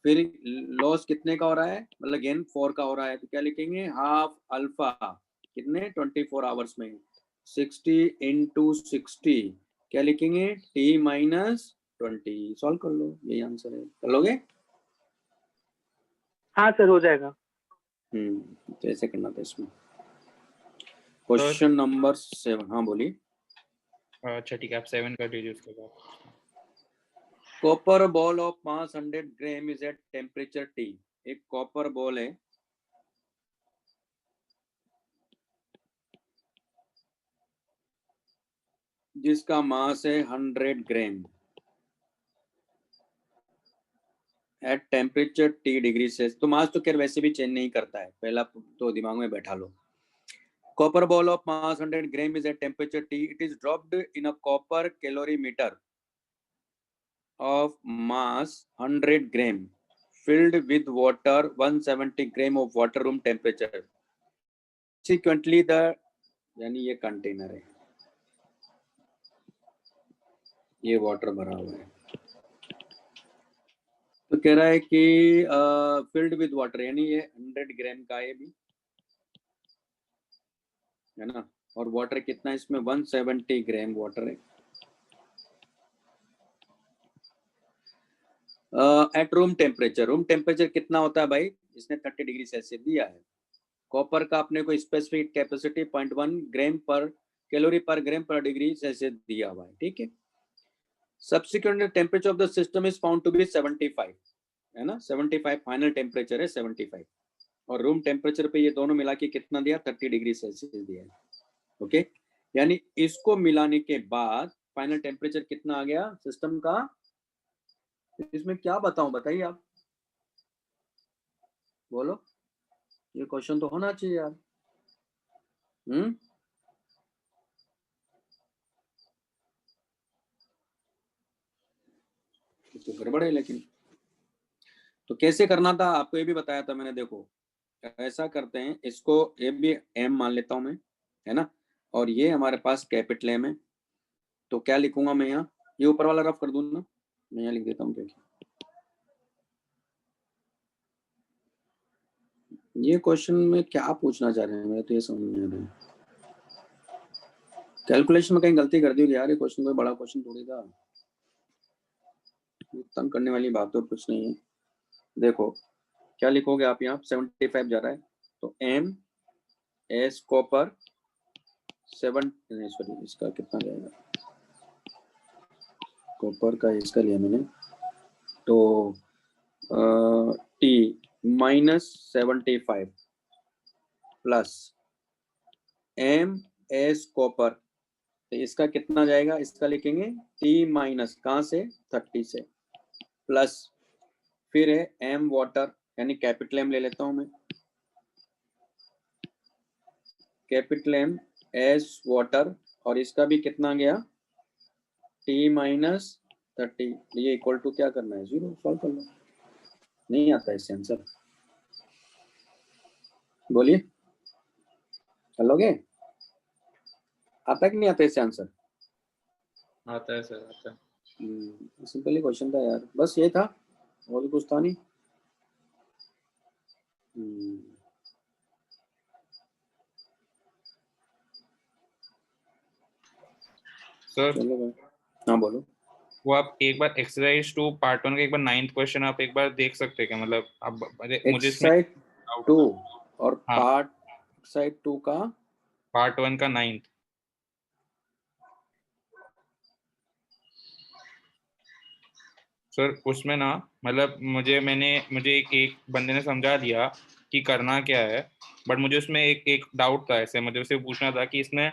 फिर लॉस कितने का हो रहा है, मतलब गेन 4 का हो रहा है, तो क्या लिखेंगे हाफ अल्फा कितने 24 आवर्स में, 60 इंटू 60 क्या लिखेंगे टी माइनस 20, सॉल्व कर लो, यही आंसर है, कर लोगे। हाँ सर हो जाएगा। तो ऐसे करना था इसमें। क्वेश्चन नंबर 7, हाँ बोलिए। अच्छा ठीक है, आप 7 कर दीजिए उसके बाद। Copper ball of mass 100 gram is at temperature T, एक कॉपर बॉल है जिसका मास है 100 ग्राम एट टेम्परेचर टी डिग्री से, तो मास तो खैर वैसे भी चेंज नहीं करता है, पहला तो दिमाग में बैठा लो। Copper ball of mass 100 gram is at temperature T, it is dropped in a copper calorimeter of mass 100 gram filled with water 170 gram of water room temperature, consequently the, यानी ये कंटेनर है, ये वाटर भरा हुआ है, तो कह रहा है कि फिल्ड विद वाटर, यानी ये 100 ग्राम का है भी, है ना, और वाटर कितना है इसमें 170 ग्राम वाटर है। एट रूम टेम्परेचर कितना होता है भाई, इसने 30 डिग्री सेल्सियस दिया है। कॉपर का अपने को स्पेसिफिक कैपेसिटी 0.1 ग्राम पर कैलोरी पर ग्राम पर डिग्री सेल्सियस दिया हुआ है, ठीक है। Subsequent temperature of the system is found to be 75, है ना, 75 फाइनल टेम्परेचर है 75, और रूम टेम्परेचर पे ये दोनों मिला के कितना दिया 30 डिग्री सेल्सियस दिया है, ओके। यानी इसको मिलाने के बाद फाइनल टेम्परेचर कितना आ गया सिस्टम का, इसमें क्या बताऊं, बताइए आप, बोलो, ये क्वेश्चन तो होना चाहिए यार। तो गड़बड़ है, लेकिन तो कैसे करना था आपको ये भी बताया था मैंने, देखो ऐसा करते हैं, इसको ये भी एम मान लेता हूं मैं, है ना, और ये हमारे पास कैपिटल एम है। तो क्या लिखूंगा मैं यहाँ, ये ऊपर वाला रफ कर दूं ना, मैं यहाँ लिख देता हूँ। देखिए ये क्वेश्चन में क्या पूछना चाह रहे हैं, मैं तो ये समझ नहीं आ रहा है। कैलकुलेशन में कहीं गलती कर दी यार, ये क्वेश्चन कोई बड़ा क्वेश्चन थोड़ी था, तंग करने वाली बात तो कुछ नहीं है। देखो क्या लिखोगे आप यहाँ, 75 जा रहा है, तो एम एस कॉपर 7, सॉरी इसका कितना जाएगा, कॉपर का इसका लिया मैंने, तो T -75 plus M S copper, तो इसका कितना जाएगा, इसका लिखेंगे टी माइनस कहाँ से 30 से, प्लस फिर है एम वाटर, यानी कैपिटल एम ले लेता हूं मैं, कैपिटल एम एस वाटर, और इसका भी कितना गया टी माइनस 30, ये इक्वल टू क्या करना है 0, सॉल्व कर लो। नहीं आता इससे आंसर, बोलिए कर लोगे, आता कि नहीं आता इससे आंसर? आता है सर, आता है। सिंपल ही क्वेश्चन था यार, बस ये था, और कुछ था नहीं। सर चलो भाई, हाँ बोलो। वो आप एक बार एक्सरसाइज 2 पार्ट 1 का एक बार 9th क्वेश्चन आप एक बार देख सकते हैं क्या, मतलब आप मुझे इसमें एक्सरसाइज 2 और हाँ। पार्ट एक्सरसाइज 2 का पार्ट 1 का 9th। सर उसमें ना मतलब मुझे एक बंदे ने समझा दिया कि करना क्या है, बट मुझे उसमें एक डाउट था, ऐसे मुझे उससे पूछना था कि इसमें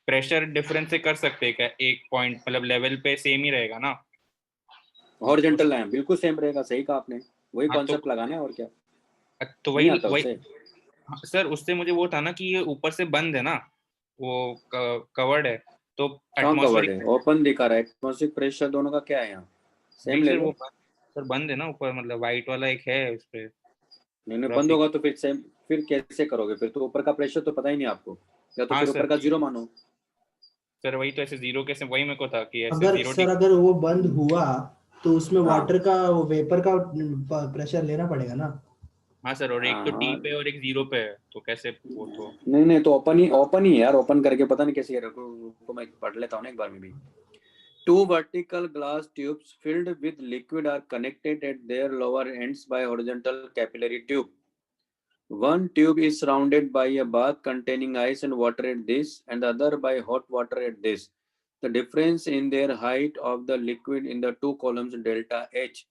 प्रेशर डिफरेंस से कर सकते हैं क्या, एक पॉइंट मतलब लेवल पे सेम ही रहेगा ना? हॉरिजॉन्टल लाइन बिल्कुल सेम रहेगा, सही कहा आपने, वही हाँ, कॉन्सेप्ट लगाना है और क्या, तो नहीं वही आता वही उससे। हाँ, सर उससे मुझे वो था ना कि ये ऊपर से बंद है ना, वो कवर्ड है, तो कहाँ कवर्ड है, एटमॉस्फेरिक ओपन दिखा रहा है, एटमॉस्फेरिक प्रेशर दोनों का क्या है यहाँ, सेम नहीं ले सर, लो। वो सर बंद है ना ऊपर, मतलब वाइट वाला एक है उस पे नहीं पूरा बंद फिक्स। होगा तो फिर सेम, फिर कैसे करोगे, फिर तो ऊपर का प्रेशर तो पता ही नहीं आपको, या तो हाँ फिर ऊपर सर, का 0 मानो। सर वही तो, ऐसे जीरो कैसे, वही मेरे को था कि ऐसे अगर 0 सर अगर वो बंद हुआ तो उसमें हाँ वाटर का वेपर का प्रेशर लेना पड़ेगा ना। हाँ सर, और एक तो टी हाँ, पे और एक 0 पे है, तो कैसे वो तो। नहीं तो ओपन ही यार, ओपन करके पता नहीं कैसे रुको मैं पढ़ लेता हूँ ना एक बार में भी। Two vertical glass tubes filled with liquid are connected at their lower ends by horizontal capillary tube. One tube is surrounded by a bath containing ice and water at this, and the other by hot water at this. The difference in their height of the liquid in the two columns delta H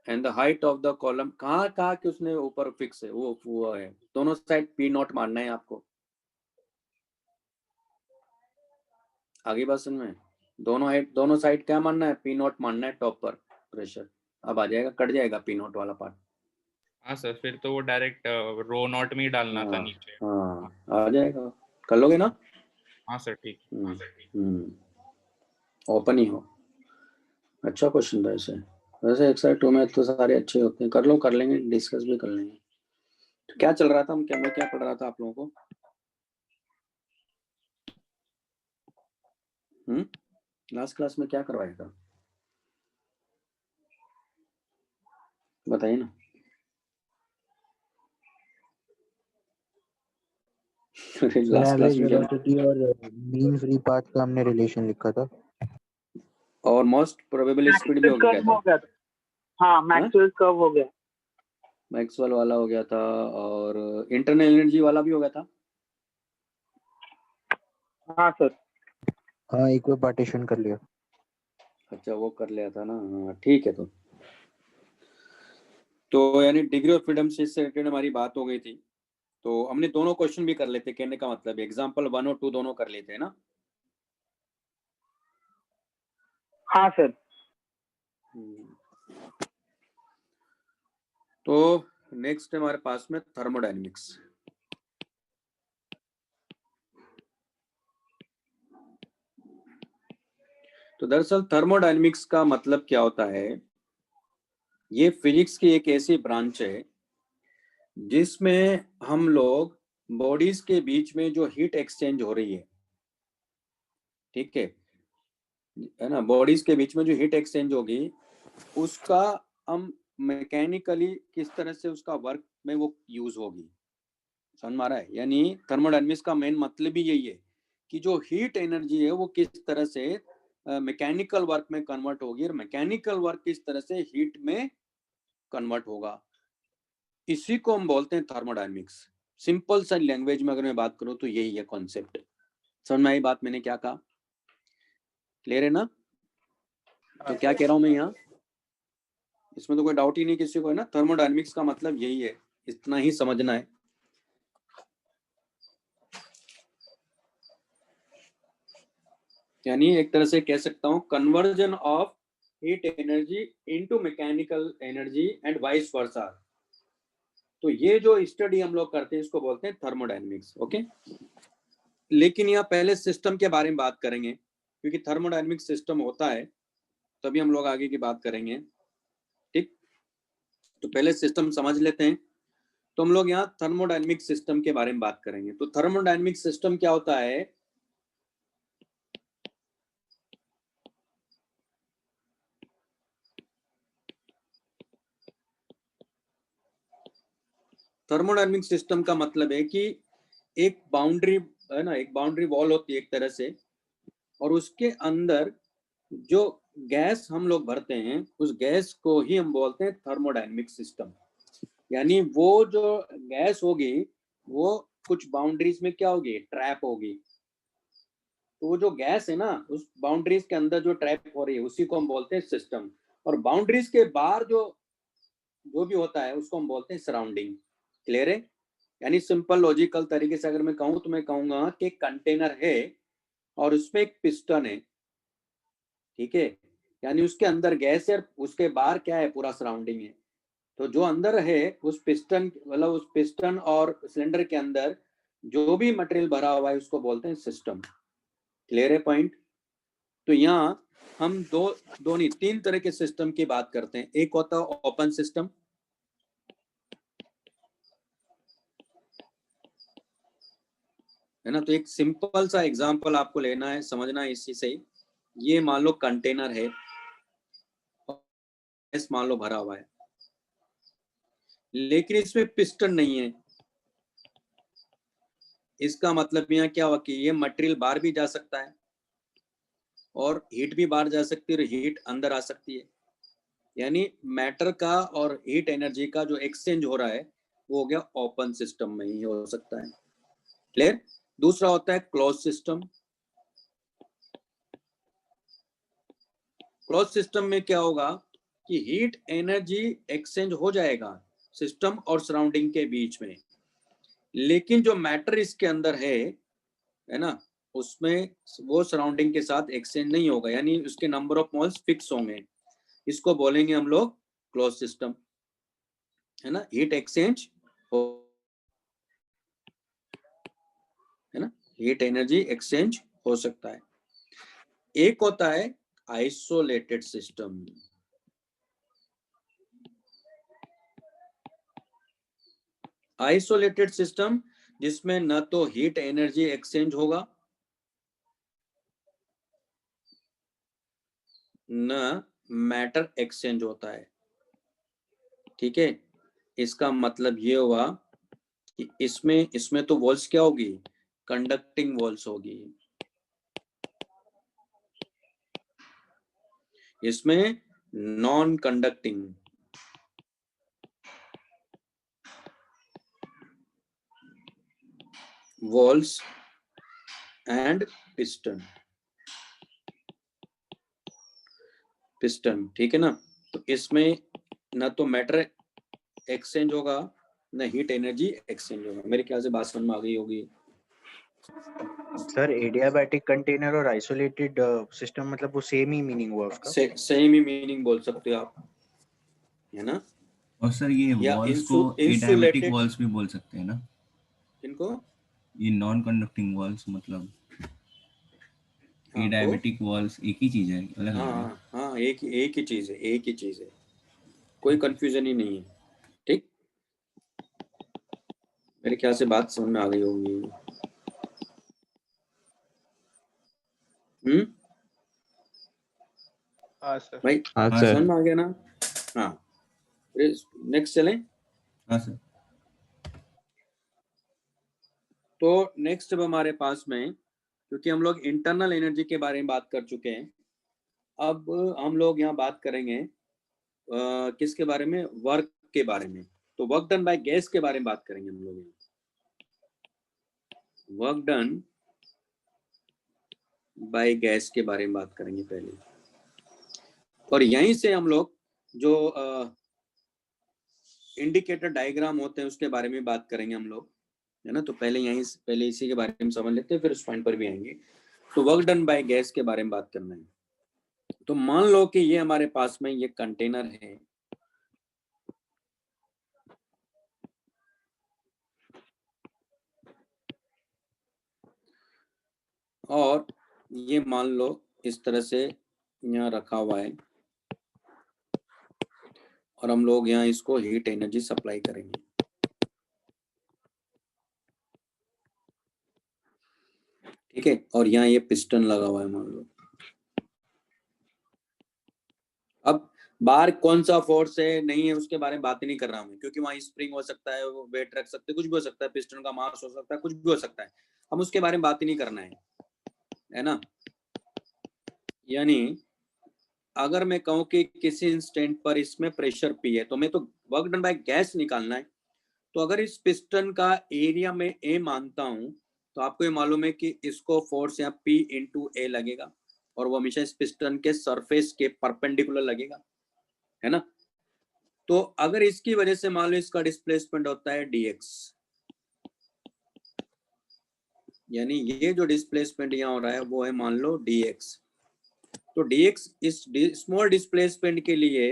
and the height of the column, कहाँ कहाँ कि उसने ऊपर fix है, वो है, दोनों side P not मानना है आपको, आगे बात समझ में, दोनों साइड क्या मानना है, P नॉट मानना है टॉप पर प्रेशर। अब आ जाएगा, कट जाएगा P नॉट वाला पार्ट। हाँ सर, फिर तो वो डायरेक्ट रो नॉट में ही डालना था नीचे। हाँ आ जाएगा, कर लोगे ना? हाँ सर ठीक। ओपन ही हो, अच्छा क्वेश्चन था ऐसे, वैसे एक्सरसाइज 2 में तो सारे अच्छे होते हैं, कर लो, कर लेंगे, डिस्कस भी कर लेंगे। तो क्या चल रहा था, मैं क्या पढ़ रहा था आप लोगों को, लास्ट क्लास में क्या करवाया था बताइए ना। लास्ट क्लास एवरेज में क्या, वेलोसिटी और मीन फ्री पाथ का हमने रिलेशन लिखा था, और मोस्ट प्रोबेबल स्पीड भी हो गया था। हाँ, मैक्सवेल कर्व हो गया, मैक्सवेल वाला हो गया था, और इंटरनल एनर्जी वाला भी हो गया था। हाँ सर, हाँ इक्विपार्टीशन कर लिया। अच्छा वो कर लिया था ना, हाँ ठीक है। तो यानी डिग्री ऑफ फ्रीडम से रिलेटेड हमारी बात हो गई थी, तो हमने दोनों क्वेश्चन भी कर लेते, कहने का मतलब एग्जांपल 1 और 2 दोनों कर लेते हैं ना। हाँ सर। तो नेक्स्ट हमारे पास में थर्मोडायनेमिक्स। तो दरअसल थर्मोडायनेमिक्स का मतलब क्या होता है, ये फिजिक्स की एक ऐसी ब्रांच है जिसमें हम लोग बॉडीज के बीच में जो हीट एक्सचेंज हो रही है, ठीक है ना, बॉडीज के बीच में जो हीट एक्सचेंज होगी उसका हम मैकेनिकली किस तरह से उसका वर्क में वो यूज होगी, समझ में आ रहा है? यानी थर्मोडायनेमिक्स का मेन मतलब ही यही है कि जो हीट एनर्जी है वो किस तरह से मैकेनिकल वर्क में कन्वर्ट होगी और मैकेनिकल वर्क किस तरह से हीट में कन्वर्ट होगा, इसी को हम बोलते हैं थर्मोडायनेमिक्स। सिंपल सा लैंग्वेज में अगर मैं बात करूं तो यही है कॉन्सेप्ट। समझ में आई बात मैंने क्या कहा? क्लियर है ना? तो क्या कह रहा हूं मैं यहाँ, इसमें तो कोई डाउट ही नहीं किसी को, है ना? थर्मोडायनेमिक्स का मतलब यही है, इतना ही समझना है। यानी एक तरह से कह सकता हूं conversion of heat energy into mechanical energy and vice versa. तो ये जो स्टडी हम लोग करते हैं इसको बोलते हैं थर्मोडायनेमिक्स। ओके, लेकिन यहाँ पहले सिस्टम के बारे में बात करेंगे, क्योंकि थर्मोडायनेमिक सिस्टम होता है तभी हम लोग आगे की बात करेंगे। ठीक, तो पहले सिस्टम समझ लेते हैं। तो हम लोग यहाँ थर्मोडायनेमिक सिस्टम के बारे में बात करेंगे। तो थर्मोडायनेमिक सिस्टम क्या होता है? थर्मोडायनेमिक सिस्टम का मतलब है कि एक बाउंड्री, है ना, एक बाउंड्री वॉल होती है एक तरह से, और उसके अंदर जो गैस हम लोग भरते हैं उस गैस को ही हम बोलते हैं थर्मोडायनेमिक सिस्टम। यानी वो जो गैस होगी वो कुछ बाउंड्रीज में क्या होगी, ट्रैप होगी। तो वो जो गैस है ना उस बाउंड्रीज के अंदर जो ट्रैप हो रही है उसी को हम बोलते हैं सिस्टम। और बाउंड्रीज के बाहर जो भी होता है उसको हम बोलते हैं सराउंडिंग। क्लियर है? यानी सिंपल लॉजिकल तरीके से अगर मैं कहूँ तो मैं कहूंगा कि कंटेनर है और उसमें एक पिस्टन है, ठीक है, यानी उसके अंदर गैस है, उसके बाहर क्या है, पूरा सराउंडिंग है। तो जो अंदर है उस पिस्टन, मतलब उस पिस्टन और सिलेंडर के अंदर जो भी मटेरियल भरा हुआ है उसको बोलते हैं सिस्टम। क्लियर है पॉइंट? तो यहाँ हम दो नहीं तीन तरह के सिस्टम की बात करते हैं। एक होता है ओपन सिस्टम, है ना। तो एक सिंपल सा एग्जांपल आपको लेना है, समझना है इसी से। ये मान लो कंटेनर है, गैस मान लो भरा हुआ है, लेकिन इसमें पिस्टन नहीं है। इसका मतलब यहाँ क्या हुआ कि ये मटेरियल बाहर भी जा सकता है और हीट भी बाहर जा सकती है और हीट अंदर आ सकती है। यानी मैटर का और हीट एनर्जी का जो एक्सचेंज हो रहा है वो हो गया ओपन सिस्टम में ही हो सकता है। क्लियर? दूसरा होता है क्लोज सिस्टम। क्लोज सिस्टम में क्या होगा कि हीट एनर्जी एक्सचेंज हो जाएगा सिस्टम और सराउंडिंग के बीच में, लेकिन जो मैटर इसके अंदर है ना, उसमें वो सराउंडिंग के साथ एक्सचेंज नहीं होगा, यानी उसके नंबर ऑफ मोल्स फिक्स होंगे। इसको बोलेंगे हम लोग क्लोज सिस्टम, है ना। हीट एक्सचेंज हो, है ना, हीट एनर्जी एक्सचेंज हो सकता है। एक होता है आइसोलेटेड सिस्टम। आइसोलेटेड सिस्टम जिसमें न तो हीट एनर्जी एक्सचेंज होगा न मैटर एक्सचेंज होता है। ठीक है, इसका मतलब ये हुआ कि इसमें तो वॉल्स क्या होगी, कंडक्टिंग वॉल्स होगी। इसमें non conducting walls and piston, ठीक है ना। तो इसमें न तो मैटर एक्सचेंज होगा न हीट एनर्जी एक्सचेंज होगा। मेरे ख्याल से बात समझ में आ गई होगी। सर एडियाबैटिक कंटेनर और आइसोलेटेड सिस्टम मतलब वो सेम ही मीनिंग हुआ उसका? सेम ही मीनिंग बोल सकते हो आप, है ना। और सर ये या वॉल्स को एडायमेटिक वॉल्स भी बोल सकते हैं ना? इनको ये नॉन कंडक्टिंग वॉल्स मतलब एडायमेटिक वॉल्स एक ही चीज है, अलग अलग है? हाँ, एक ही चीज है, एक ही चीज है, कोई कंफ्यूजन ही नहीं है। ठीक, मेरे ख्याल से बात समझ में आ गई होगी। हाँ सर। भाई हाँ हाँ सर। समझ में आ गया ना? हाँ, नेक्स्ट चलें। हाँ सर। तो नेक्स्ट अब हमारे पास में, क्योंकि हम लोग इंटरनल एनर्जी के बारे में बात कर चुके हैं, अब हम लोग यहाँ बात करेंगे किसके बारे में? वर्क के बारे में। तो वर्क डन बाय गैस के बारे में बात करेंगे हम लोग। वर्क डन बाय गैस के बारे में बात करेंगे पहले, और यहीं से हम लोग जो इंडिकेटर डायग्राम होते हैं उसके बारे में बात करेंगे हम लोग, है ना। तो पहले इसी के बारे में समझ लेते हैं, फिर उस पॉइंट पर भी आएंगे। तो वर्क डन बाय गैस के बारे में बात करना है। तो मान लो कि ये हमारे पास में ये कंटेनर है, और ये मान लो इस तरह से यहाँ रखा हुआ है, और हम लोग यहाँ इसको हीट एनर्जी सप्लाई करेंगे। ठीक है, और यहाँ ये पिस्टन लगा हुआ है मान लो। अब बाहर कौन सा फोर्स है नहीं है उसके बारे में बात नहीं कर रहा हूँ मैं, क्योंकि वहाँ स्प्रिंग हो सकता है, वो वेट रख सकते, कुछ भी हो सकता है, पिस्टन का मास हो सकता है, कुछ भी हो सकता है। हम उसके बारे में बात ही नहीं करना है ना। यानी अगर मैं कहूँ कि किसी इंस्टेंट पर इसमें प्रेशर पी है, तो मैं तो वर्क डन बाय गैस निकालना है। तो अगर इस पिस्टन का एरिया में ए मानता हूँ, तो आपको ये मालूम है कि इसको फोर्स यहाँ P इंटू ए लगेगा, और वो हमेशा इस पिस्टन के सरफेस के परपेंडिकुलर लगेगा, है ना। तो अगर इसकी वजह से मान लो इसका डिस्प्लेसमेंट होता है dx, यानी ये जो डिस्प्लेसमेंट यहाँ हो रहा है वो है मान लो dx। तो dx इस स्मॉल डिस्प्लेसमेंट के लिए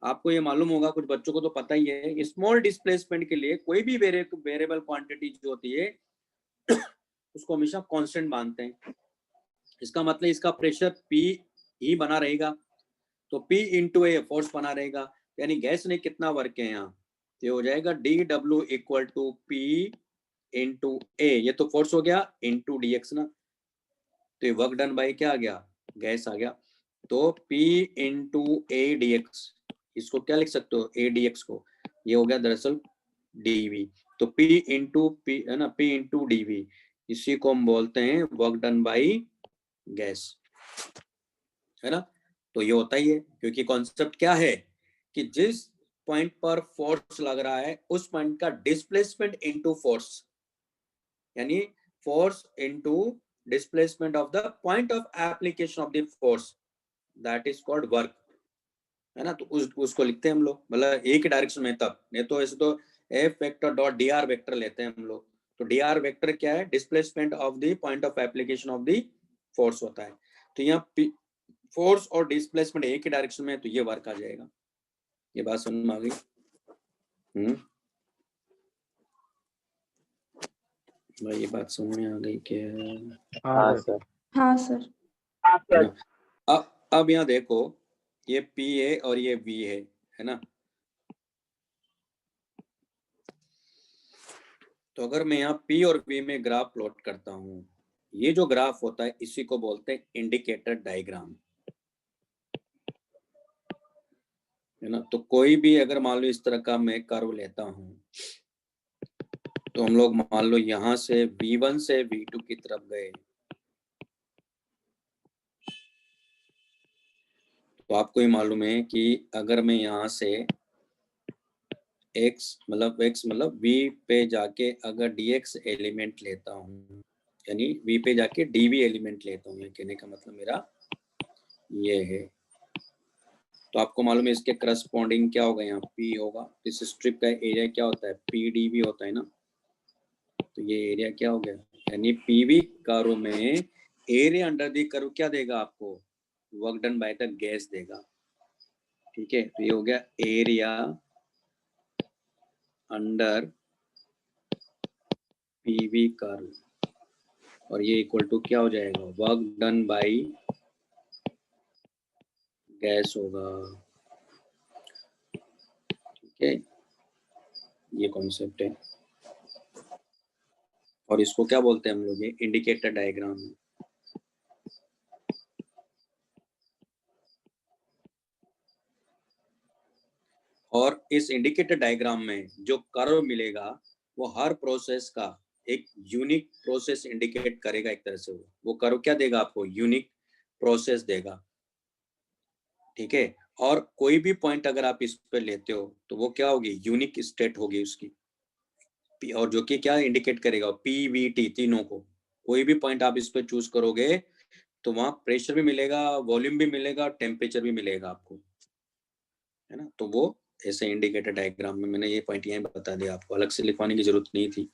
आपको ये मालूम होगा, कुछ बच्चों को तो पता ही है, स्मॉल डिस्प्लेसमेंट के लिए कोई भी वेरिएबल क्वांटिटी जो होती है उसको हमेशा कांस्टेंट मानते हैं। इसका मतलब इसका प्रेशर P ही बना रहेगा, तो P इंटू ए फोर्स बना रहेगा। यानी गैस ने कितना वर्क है यहाँ, तो ये हो जाएगा dW equal to P into A, ये तो फोर्स हो गया, इंटू dx ना। तो ये वर्क डन बाय क्या आ गया? गैस आ गया। तो P इंटू ए dx, इसको क्या लिख सकते हो? ए dx को, ये हो गया दरअसल dV। तो P इंटू पी है ना, P इंटू dV, इसी को हम बोलते हैं वर्क डन बाय गैस, है ना। तो ये होता ही है, क्योंकि कॉन्सेप्ट क्या है कि जिस पॉइंट पर फोर्स लग रहा है उस पॉइंट का डिस्प्लेसमेंट इनटू फोर्स, यानी force into displacement of the point of application of the force, that is called work, है ना। तो उसको लिखते हैं हम लोग, मतलब एक ही डायरेक्शन में, तब नहीं तो ऐसे तो F vector dot D R vector लेते हैं हम लोग। तो डी आर वेक्टर क्या है? Displacement of the point of application of the force होता है। तो यहाँ फोर्स और डिस्प्लेसमेंट एक ही डायरेक्शन में है, तो ये वर्क आ जाएगा। ये बात समझ में आ गई? भाई ये बात समझ में आ गई क्या? हाँ सर। हाँ सर। अब यहाँ देखो, ये P है और ये V है ना। तो अगर मैं यहाँ P और V में ग्राफ प्लॉट करता हूँ, ये जो ग्राफ होता है इसी को बोलते हैं इंडिकेटर डायग्राम, है ना। तो कोई भी अगर मान लो इस तरह का मैं कर्व लेता हूँ, तो हम लोग मान लो यहाँ से V1 से V2 की तरफ गए, तो आपको ये मालूम है कि अगर मैं यहाँ से x मतलब V पे जाके अगर dx एलिमेंट लेता हूँ, यानी V पे जाके dV एलिमेंट लेता हूँ, ये कहने का मतलब मेरा ये है। तो आपको मालूम है इसके करस्पॉन्डिंग क्या होगा, यहाँ P होगा। इस स्ट्रिप का एरिया क्या होता है? PdV होता है ना। तो ये एरिया क्या हो गया, यानी PV कर्व में एरिया अंडर दी कर्व क्या देगा आपको? Work done by the gas देगा। ठीक है, तो ये हो गया एरिया अंडर PV कर्व, और ये इक्वल टू क्या हो जाएगा? वर्क डन बाय गैस होगा। ठीक है, ये कॉन्सेप्ट है। और इसको क्या बोलते हैं हम लोग, ये इंडिकेटर डायग्राम है। और इस इंडिकेटर डायग्राम में जो कर्व मिलेगा वो हर प्रोसेस का एक यूनिक प्रोसेस इंडिकेट करेगा। एक तरह से वो कर्व क्या देगा आपको, यूनिक प्रोसेस देगा, ठीक है। और कोई भी पॉइंट अगर आप इस पे लेते हो तो वो क्या होगी, यूनिक स्टेट होगी उसकी, और जो कि क्या इंडिकेट करेगा, पीवीटी तीनों को। कोई भी पॉइंट आप इस पे चूज करोगे तो वहां प्रेशर भी मिलेगा, वॉल्यूम भी मिलेगा, टेम्परेचर भी मिलेगा आपको, है ना। तो वो ऐसे इंडिकेटर डायग्राम में मैंने ये पॉइंट यहाँ बता दिया, आपको अलग से लिखवाने की जरूरत नहीं थी।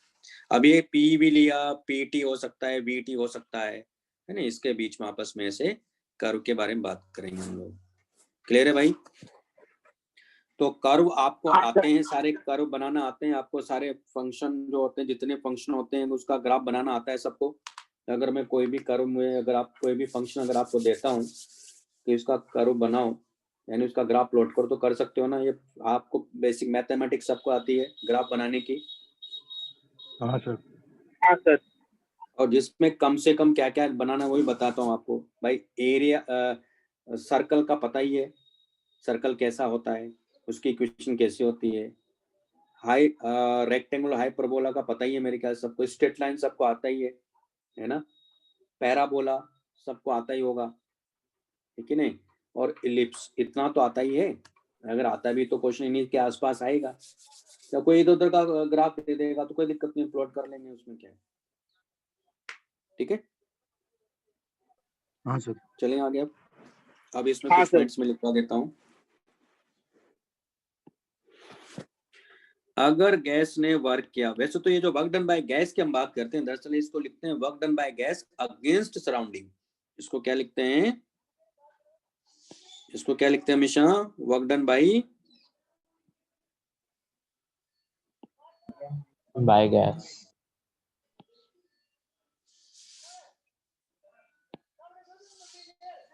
अब ये पी भी लिया, पीटी हो सकता है, वीटी हो सकता है ना। इसके बीच में आपस में ऐसे कर्व के बारे में बात करेंगे हम लोग। क्लियर है भाई? तो कर्व आपको आते हैं, सारे कर्व बनाना आते हैं आपको, सारे फंक्शन जो होते हैं, जितने फंक्शन होते हैं उसका ग्राफ बनाना आता है सबको। अगर मैं कोई भी कर्व में, अगर आप कोई भी फंक्शन अगर आपको देता हूँ कि इसका कर्व बनाओ, यानी उसका ग्राफ प्लॉट करो, तो कर सकते हो ना। ये आपको बेसिक मैथमेटिक्स सबको आती है ग्राफ बनाने की। हाँ सर। हाँ सर। और जिसमें कम से कम क्या क्या बनाना वही बताता हूँ आपको भाई। एरिया सर्कल का पता ही है, सर्कल कैसा होता है, उसकी इक्वेशन कैसे होती है। हाई रेक्टेंगुलर हाइपरबोला का पता ही है मेरे ख्याल सबको। स्ट्रेट लाइन सबको आता ही है ना। पैराबोला सबको आता ही होगा, ठीक है नहीं। और इलिप्स इतना तो आता ही है। अगर आता भी तो क्वेश्चन इन्हीं के आसपास आएगा, या कोई इधर उधर का ग्राफ दे देगा तो कोई दिक्कत नहीं, प्लॉट कर लेंगे, उसमें क्या है, ठीक है। हाँ सर। चलिए आगे। अब इसमें हाँ कुछ सर। पॉइंट्स में लिखवा देता हूँ। अगर गैस ने वर्क किया, वैसे तो ये जो वर्क डन बाय गैस की हम बात करते हैं, दरअसल इसको लिखते हैं work done by gas against surrounding. इसको क्या लिखते हैं, इसको क्या लिखते हैं हमेशा, वर्क डन बाय गैस।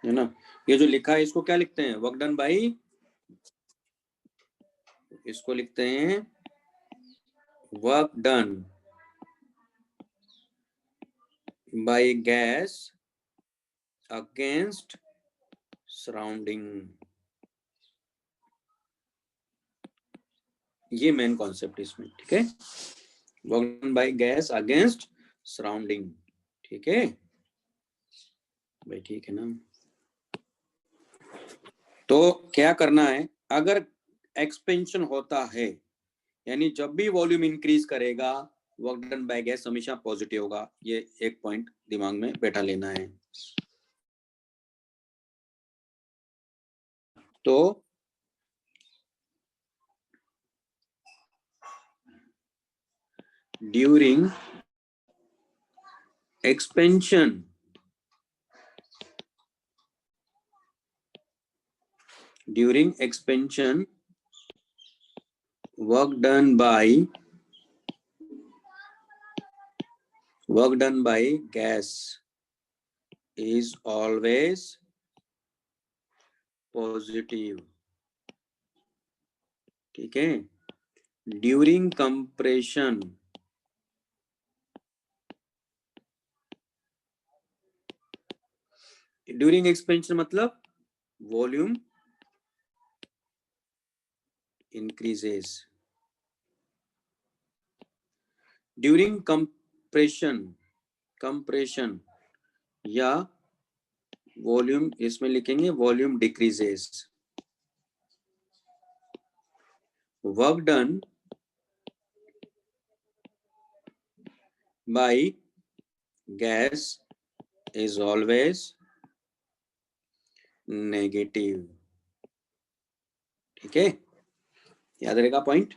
है ना। ये जो लिखा है इसको क्या लिखते हैं, वर्क डन बाय, इसको लिखते हैं work done by gas against surrounding. ये मेन कॉन्सेप्ट इसमें, ठीक है। Work done by gas against surrounding, ठीक है भाई, ठीक है ना। तो क्या करना है, अगर एक्सपेंशन होता है, यानी जब भी वॉल्यूम इंक्रीज करेगा, वर्क डन बाय गैस हमेशा पॉजिटिव होगा। ये एक पॉइंट दिमाग में बैठा लेना है। तो during expansion, during expansion, work done by gas is always positive, ठीक है। ड्यूरिंग कंप्रेशन, ड्यूरिंग एक्सपेंशन मतलब वॉल्यूम increases, ड्यूरिंग कंप्रेशन या वॉल्यूम, इसमें लिखेंगे volume decreases. Work done by gas is always negative, ठीक है, याद रहेगा पॉइंट।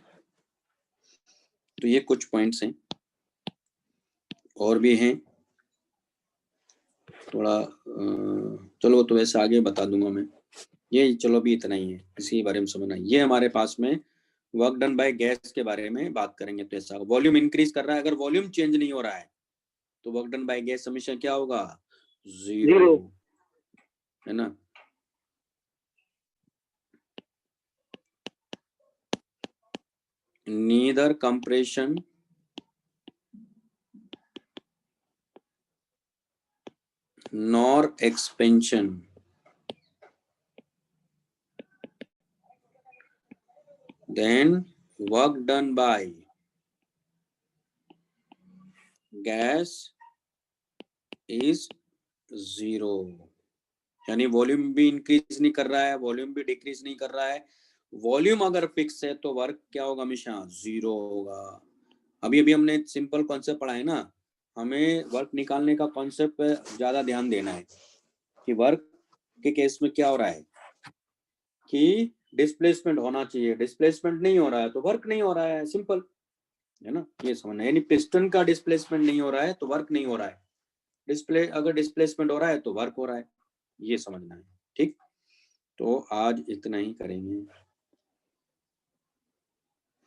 तो ये कुछ पॉइंट्स हैं, और भी हैं थोड़ा, चलो तो वैसे आगे बता दूंगा मैं। ये चलो भी इतना ही है, इसी बारे में समझना। ये हमारे पास में वर्क डन बाय गैस के बारे में बात करेंगे। तो ऐसा वॉल्यूम इंक्रीज कर रहा है, अगर वॉल्यूम चेंज नहीं हो रहा है तो वर्क डन बाय गैस हमेशा क्या होगा, जीरो, है ना। Neither compression nor expansion. Then work done by gas is 0. यानी वॉल्यूम भी इंक्रीज नहीं कर रहा है, वॉल्यूम भी डिक्रीज नहीं कर रहा है. वॉल्यूम अगर फिक्स है तो वर्क क्या होगा? हमेशा 0 होगा. अभी अभी हमने सिंपल कॉन्सेप्ट पढ़ा है ना, हमें वर्क निकालने का कॉन्सेप्ट पे ज्यादा ध्यान देना है कि वर्क के केस में क्या हो रहा है कि डिस्प्लेसमेंट होना चाहिए. डिस्प्लेसमेंट नहीं हो रहा है तो वर्क नहीं हो रहा है, सिंपल है ना. ये समझना है. यानी पिस्टन का डिस्प्लेसमेंट नहीं हो रहा है तो वर्क नहीं हो रहा है. अगर डिस्प्लेसमेंट हो रहा है तो वर्क हो रहा है. ये समझना है. ठीक, तो आज इतना ही करेंगे.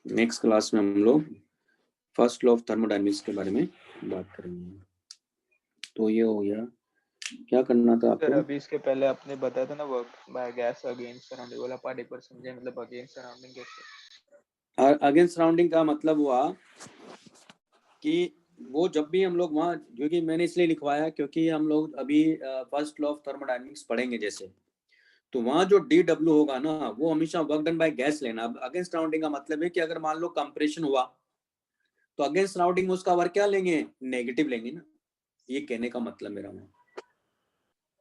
नेक्स्ट क्लास में हम लोग फर्स्ट लॉ ऑफ थर्मोडायनेमिक्स के बारे में बात करेंगे. तो ये हो गया. क्या करना था सर आपको? अभी इसके पहले आपने बताया था ना work by gas against surrounding वाला पार्ट एक बार समझे, मतलब अगेंस्ट सराउंडिंग कैसे? अगेंस्ट सराउंडिंग का मतलब हुआ कि वो जब भी हम लोग वहाँ, क्योंकि मैंने इसलिए लिखवाया क्योंकि हम लोग अभी फर्स्ट लॉ ऑफ थर्मोडायनेमिक्स पढ़ेंगे जैसे, तो वहाँ जो DW होगा ना वो हमेशा वर्क डन बाय गैस लेना. अब अगेंस्ट सराउंडिंग का मतलब है कि अगर मान लो कंप्रेशन हुआ तो अगेंस्ट सराउंडिंग उसका वर्क क्या लेंगे? नेगेटिव लेंगे ना. ये कहने का मतलब मेरा.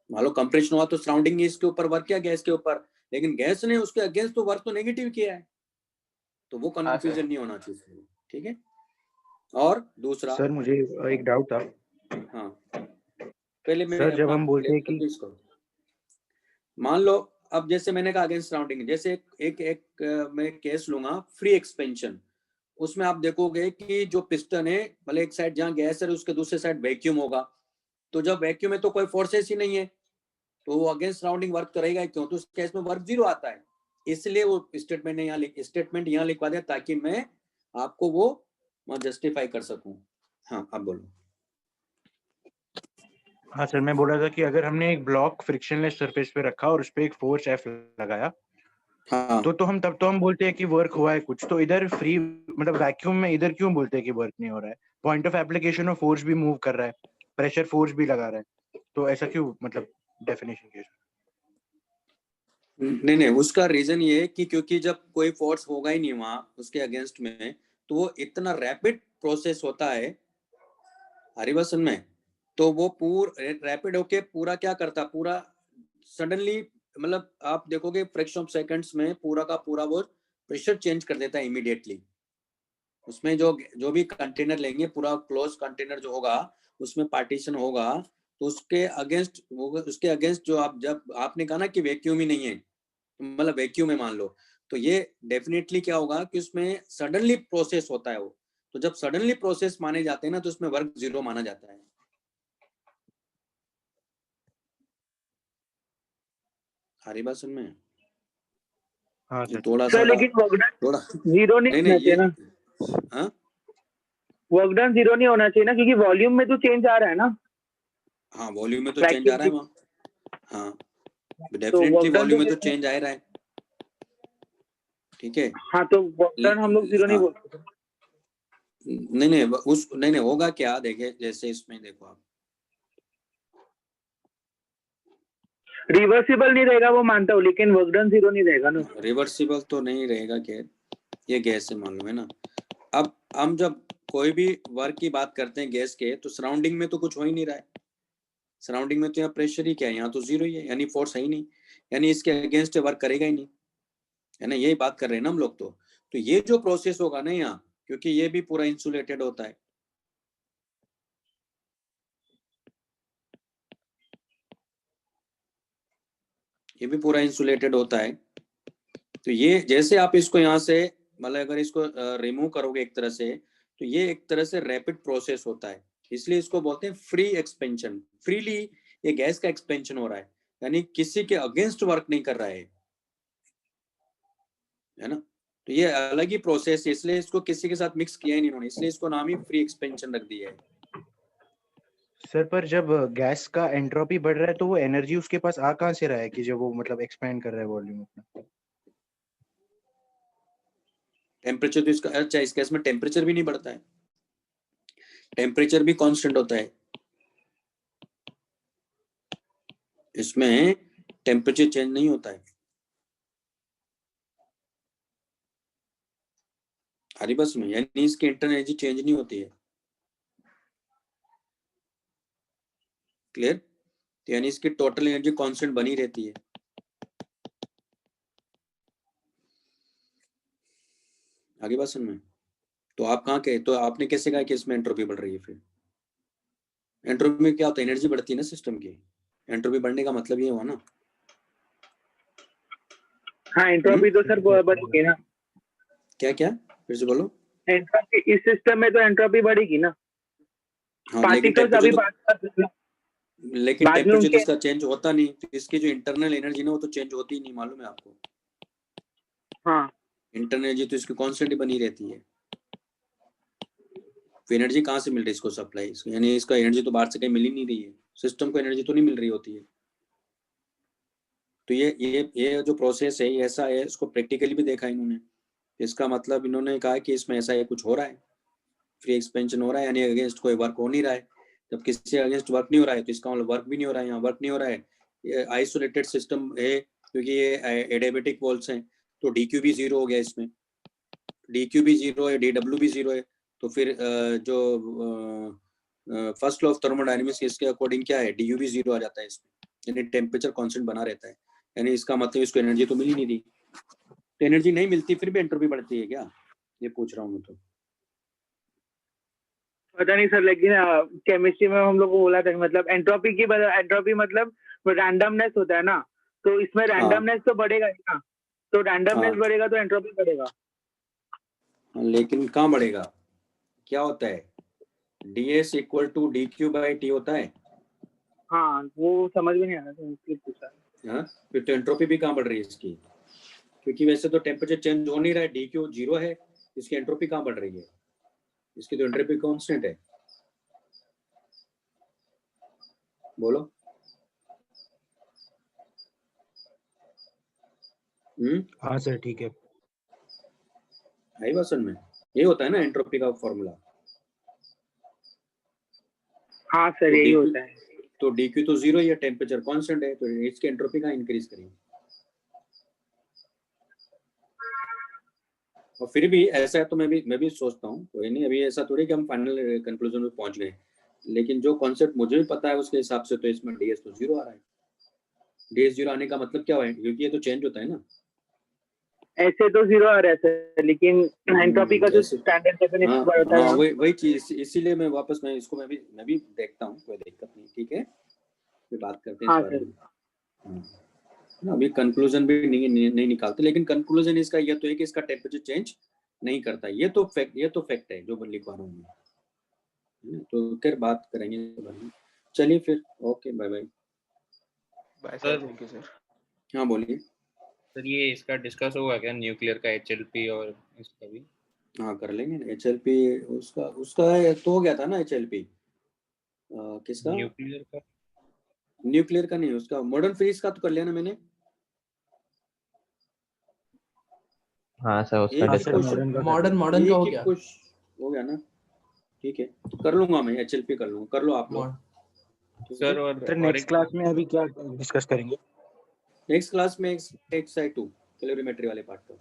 मान लो कंप्रेशन हुआ तो सराउंडिंग इसके ऊपर वर्क किया गैस के ऊपर, लेकिन गैस ने उसके अगेंस्ट तो वर्क तो नेगेटिव किया है. तो वो कंफ्यूजन नहीं होना चाहिए. ठीक है. और दूसरा सर मुझे एक डाउट था. हाँ, पहले मैं सर जब हम बोलते हैं कि मान लो अब जैसे मैंने कहा अगेंस्ट सराउंडिंग, जैसे एक मैं केस लूंगा फ्री एक्सपेंशन. उसमें आप देखोगे कि जो पिस्टन है, मतलब एक साइड जहाँ गैस है उसके दूसरे साइड वैक्यूम होगा. तो जब वैक्यूम है तो कोई फोर्सेस ही नहीं है तो वो अगेंस्ट सराउंडिंग वर्क करेगा क्यों? तो उस केस में वर्क 0 आता है. इसलिए वो स्टेटमेंट यहाँ लिखवा दिया ताकि मैं आपको वो जस्टिफाई कर सकूं. हाँ, अब बोलो. हाँ सर, मैं बोल रहा था कि अगर हमने एक ब्लॉक फ्रिक्शनलेस सरफेस पे रखा और उस पे एक फोर्स F लगाया, हाँ, तो हम बोलते हैं कि वर्क हुआ है कुछ. तो इधर फ्री मतलब वैक्यूम में इधर क्यों बोलते हैं कि वर्क नहीं हो रहा है? Point of application of force भी मूव कर रहा है, प्रेशर फोर्स भी लगा रहा है, तो ऐसा क्यों? मतलब डेफिनेशन क्या है? नहीं, उसका रीजन ये है कि क्योंकि जब कोई फोर्स होगा ही नहीं वहां उसके अगेंस्ट में, तो वो इतना रैपिड प्रोसेस होता है हरिवासन में, तो वो रैपिड होके पूरा क्या करता, पूरा सडनली, मतलब आप देखोगे फ्रैक्शन ऑफ सेकंड्स में पूरा का पूरा वो प्रेशर चेंज कर देता है इमीडिएटली. उसमें जो भी कंटेनर लेंगे, पूरा क्लोज कंटेनर जो होगा उसमें पार्टीशन होगा, तो उसके अगेंस्ट जो जब आपने कहा ना कि वैक्यूम ही नहीं है, मतलब वैक्यूम है मान लो, तो ये डेफिनेटली क्या होगा कि उसमें सडनली प्रोसेस होता है वो. तो जब सडनली प्रोसेस माने जाते हैं ना तो उसमें वर्क 0 माना जाता है. हरी बात सुन में? हाँ सर. थोड़ा सर सा लेकिन थोड़ा 0 नहीं होना चाहिए ना. हाँ, वर्क डन 0 नहीं होना चाहिए ना, क्योंकि वॉल्यूम में तो चेंज आ रहा है ना. हाँ, वॉल्यूम में तो चेंज आ रहा है वहाँ. हाँ, डेफिनेटली वॉल्यूम में तो चेंज आ रहा है. ठीक है. हाँ, तो वर्क डन हम लोग 0 नहीं बोलते. नहीं होगा क्या, देखिए जैसे इसमें देखो आप, रिवर्सिबल नहीं रहेगा वो मानता हूँ, लेकिन वर्क डन 0 नहीं रहेगा ना. रिवर्सिबल तो नहीं रहेगा. क्या ये गैस से मालूम है ना. अब हम जब कोई भी वर्क की बात करते हैं गैस के, तो सराउंडिंग में तो कुछ हो ही नहीं रहा है. सराउंडिंग में तो यहाँ प्रेशर ही क्या है, यहाँ तो 0 ही है, यानी फोर्स है ही नहीं, यानी इसके अगेंस्ट वर्क करेगा ही नहीं, है ना. यही बात कर रहे हैं ना हम लोग. तो ये जो प्रोसेस होगा ना यहाँ, क्योंकि ये भी पूरा इंसुलेटेड होता है, ये भी पूरा इंसुलेटेड होता है. तो ये जैसे आप इसको यहाँ से, मतलब अगर इसको रिमूव करोगे एक तरह से, तो ये एक तरह से रैपिड प्रोसेस होता है, इसलिए इसको बोलते हैं फ्री एक्सपेंशन. फ्रीली ये गैस का एक्सपेंशन हो रहा है, यानी किसी के अगेंस्ट वर्क नहीं कर रहा है ना. तो ये अलग ही प्रोसेस है, इसलिए इसको किसी के साथ मिक्स किया ही नहीं उन्होंने, इसलिए इसको नाम ही फ्री एक्सपेंशन रख दिया है. सर पर जब गैस का एंट्रोपी बढ़ रहा है तो वो एनर्जी उसके पास आ कहाँ से रहा है कि जब वो मतलब एक्सपेंड कर रहा है वॉल्यूम अपना? टेम्परेचर तो इसका, अच्छा इस केस में टेम्परेचर भी नहीं बढ़ता है, टेम्परेचर भी कांस्टेंट होता है. इसमें टेम्परेचर चेंज नहीं होता है। हरी बस में, यानी इसकी इंटरनल एनर्जी चेंज नहीं होती है। क्लियर? यानी इसकी टोटल एनर्जी कांस्टेंट बनी रहती है। आगे बात समझ में? तो आप कहाँ के, तो आपने कैसे कहा कि इसमें एंट्रोपी बढ़ रही है? फिर एंट्रोपी में क्या होता है? एनर्जी बढ़ती है ना सिस्टम की। एंट्रोपी बढ़ने का मतलब ये हुआ ना। हाँ एंट्रोपी तो सर बढ़ेगी ना। क्या क्या फिर से बोलो। एंट्रोपी इस सिस्टम में तो एंट्रोपी बढ़ेगी ना। हाँ, पार्टिकल्स अभी बात कर रहे हैं, लेकिन बाद में टेम्परेचर उनके इसका चेंज होता नहीं, तो इसकी जो इंटरनल एनर्जी ना वो तो चेंज होती ही नहीं, मालूम है आपको? हाँ इंटरनल एनर्जी तो इसकी कांस्टेंट ही बनी रहती है। तो एनर्जी कहाँ से मिल रही है इसको सप्लाई? यानी इसका एनर्जी तो बाहर से कहीं मिल ही नहीं रही है, सिस्टम को एनर्जी तो नहीं मिल रही होती है। तो ये जो प्रोसेस है ये ऐसा है, इसको प्रैक्टिकली भी देखा इन्होंने। इसका मतलब इन्होंने कहा कि इसमें ऐसा है, कुछ हो रहा है, फ्री एक्सपेंशन हो रहा है, यानी अगेंस्ट कोई वर्क हो नहीं रहा है। जब किसी अगेंस्ट वर्क नहीं हो रहा है तो इसका मतलब वर्क भी नहीं हो रहा है, यहाँ वर्क नहीं हो रहा है, ये आइसोलेटेड सिस्टम है क्योंकि ये एडियाबेटिक वॉल्स हैं। तो DQ भी जीरो हो गया इसमें, DQ भी जीरो है, DW भी जीरो है। तो फिर जो फर्स्ट लॉ ऑफ थर्मोडायनेमिक्स इसके अकॉर्डिंग क्या है, DU भी जीरो आ जाता है इसमें, यानी टेम्परेचर कांस्टेंट बना रहता है। यानी इसका मतलब इसको एनर्जी तो मिल ही नहीं रही। तो एनर्जी नहीं मिलती फिर भी एंट्रोपी बढ़ती है क्या, ये पूछ रहा हूँ मैं। तो पता नहीं सर, लेकिन केमिस्ट्री में हम लोग को बोला था कि मतलब एंट्रोपी मतलब रैंडमनेस होता है ना, तो इसमें रैंडमनेस तो बढ़ेगा ही ना। तो रैंडमनेस बढ़ेगा तो एंट्रोपी बढ़ेगा। लेकिन कहाँ बढ़ेगा? क्या होता है? DS इक्वल टू DQ/T होता है। हाँ वो समझ में नहीं आ रहा था इसलिए पूछा। हाँ, फिर तो एंट्रोपी भी कहाँ बढ़ रही है इसकी? क्योंकि वैसे तो टेम्परेचर चेंज हो नहीं रहा है, DQ जीरो है, इसकी एंट्रोपी कहाँ बढ़ रही है? इसकी तो एंट्रोपी कांस्टेंट है। बोलो। हाँ सर ठीक है। आई बात समझ में? ये होता है ना एंट्रोपी का फॉर्मूला। हाँ सर यही होता है। तो DQ तो जीरो है, टेम्परेचर कांस्टेंट है, तो इसकी एंट्रोपी का इंक्रीज करेंगे। और फिर भी ऐसा है तो मैं भी सोचता हूँ, कोई नहीं, अभी ऐसा थोड़ी कि हम फाइनल कंक्लूजन में पहुंच गए, लेकिन जो कॉन्सेप्ट मुझे भी पता है उसके हिसाब से तो इसमें DS तो जीरो आ रहा है। DS जीरो आने का मतलब क्या है? क्योंकि ये तो चेंज होता है ना। ऐसे तो जीरो आ रहा है सर, लेकिन एंट्रोपी का जो स्टैंडर्ड डेफिनेशन होता है वही चीज, इसीलिए मैं इसको मैं भी देखता हूँ, कोई दिक्कत नहीं, ठीक है, फिर बात करते हैं इस बारे में। अभी कंक्लूजन भी नहीं निकालते, लेकिन कंक्लूजन इसका ये तो है कि इसका टेम्परेचर चेंज नहीं करता। ये तो फैक्ट है जो मैं लिखवा रहा हूँ। तो फिर बात करेंगे। चलिए फिर, okay, bye bye. Bye sir, thank you sir. हाँ बोलिए सर। ये इसका डिस्कस होगा क्या, न्यूक्लियर का HLP और इसका भी? हाँ कर लेंगे ना। HLP उसका तो हो गया था ना HLP। किसका? न्यूक्लियर का नहीं, उसका मॉडर्न फ्रीज का तो कर लिया ना मैंने। हाँ सर उसका मॉडर्न का हो गया। कुछ हो गया ना, ठीक है, तो कर लूंगा मैं, HLP कर लूंगा, कर लो आप लोग सर। और नेक्स्ट क्लास में अभी क्या डिस्कस करेंगे? नेक्स्ट क्लास में एक्सरसाइज 2 कैलोरीमेट्री वाले पार्ट का।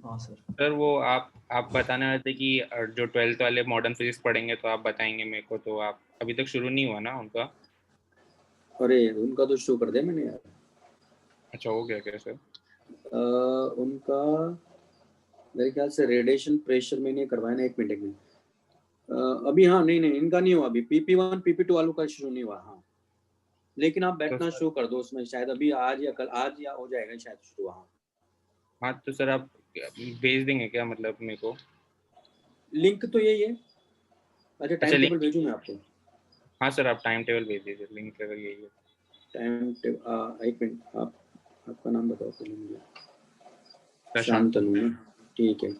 हाँ सर। सर वो आप बताने वाले थे कि जो 12th वाले मॉडर्न फिजिक्स पढ़ेंगे तो आप बताएंगे मेरे को, तो आप अभी तक शुरू नहीं हुआ ना उनका? अरे उनका तो शुरू कर दिया मैंने यार। अच्छा हो गया क्या सर? उनका मेरे ख्याल से रेडिएशन प्रेशर मैंने करवाया ना, एक मिनट। अभी हाँ, नहीं इनका नहीं हुआ अभी। PP1 PP2 वालों का शुरू नहीं हुआ। हाँ, लेकिन आप बैठना शुरू कर दो उसमें, शायद अभी आज या हो जाएगा शायद शुरू। हाँ तो सर आप भेज देंगे क्या, मतलब मेरे को लिंक तो यही है। अच्छा, टाइम टेबल भेजूँ मैं आपको? हाँ सर आप टाइम टेबल भेज दीजिए, लिंक टेबल यही है। टाइम टेबल, एक मिनट, आपका नाम बताओ पहले मुझे। शांतनु, ठीक है।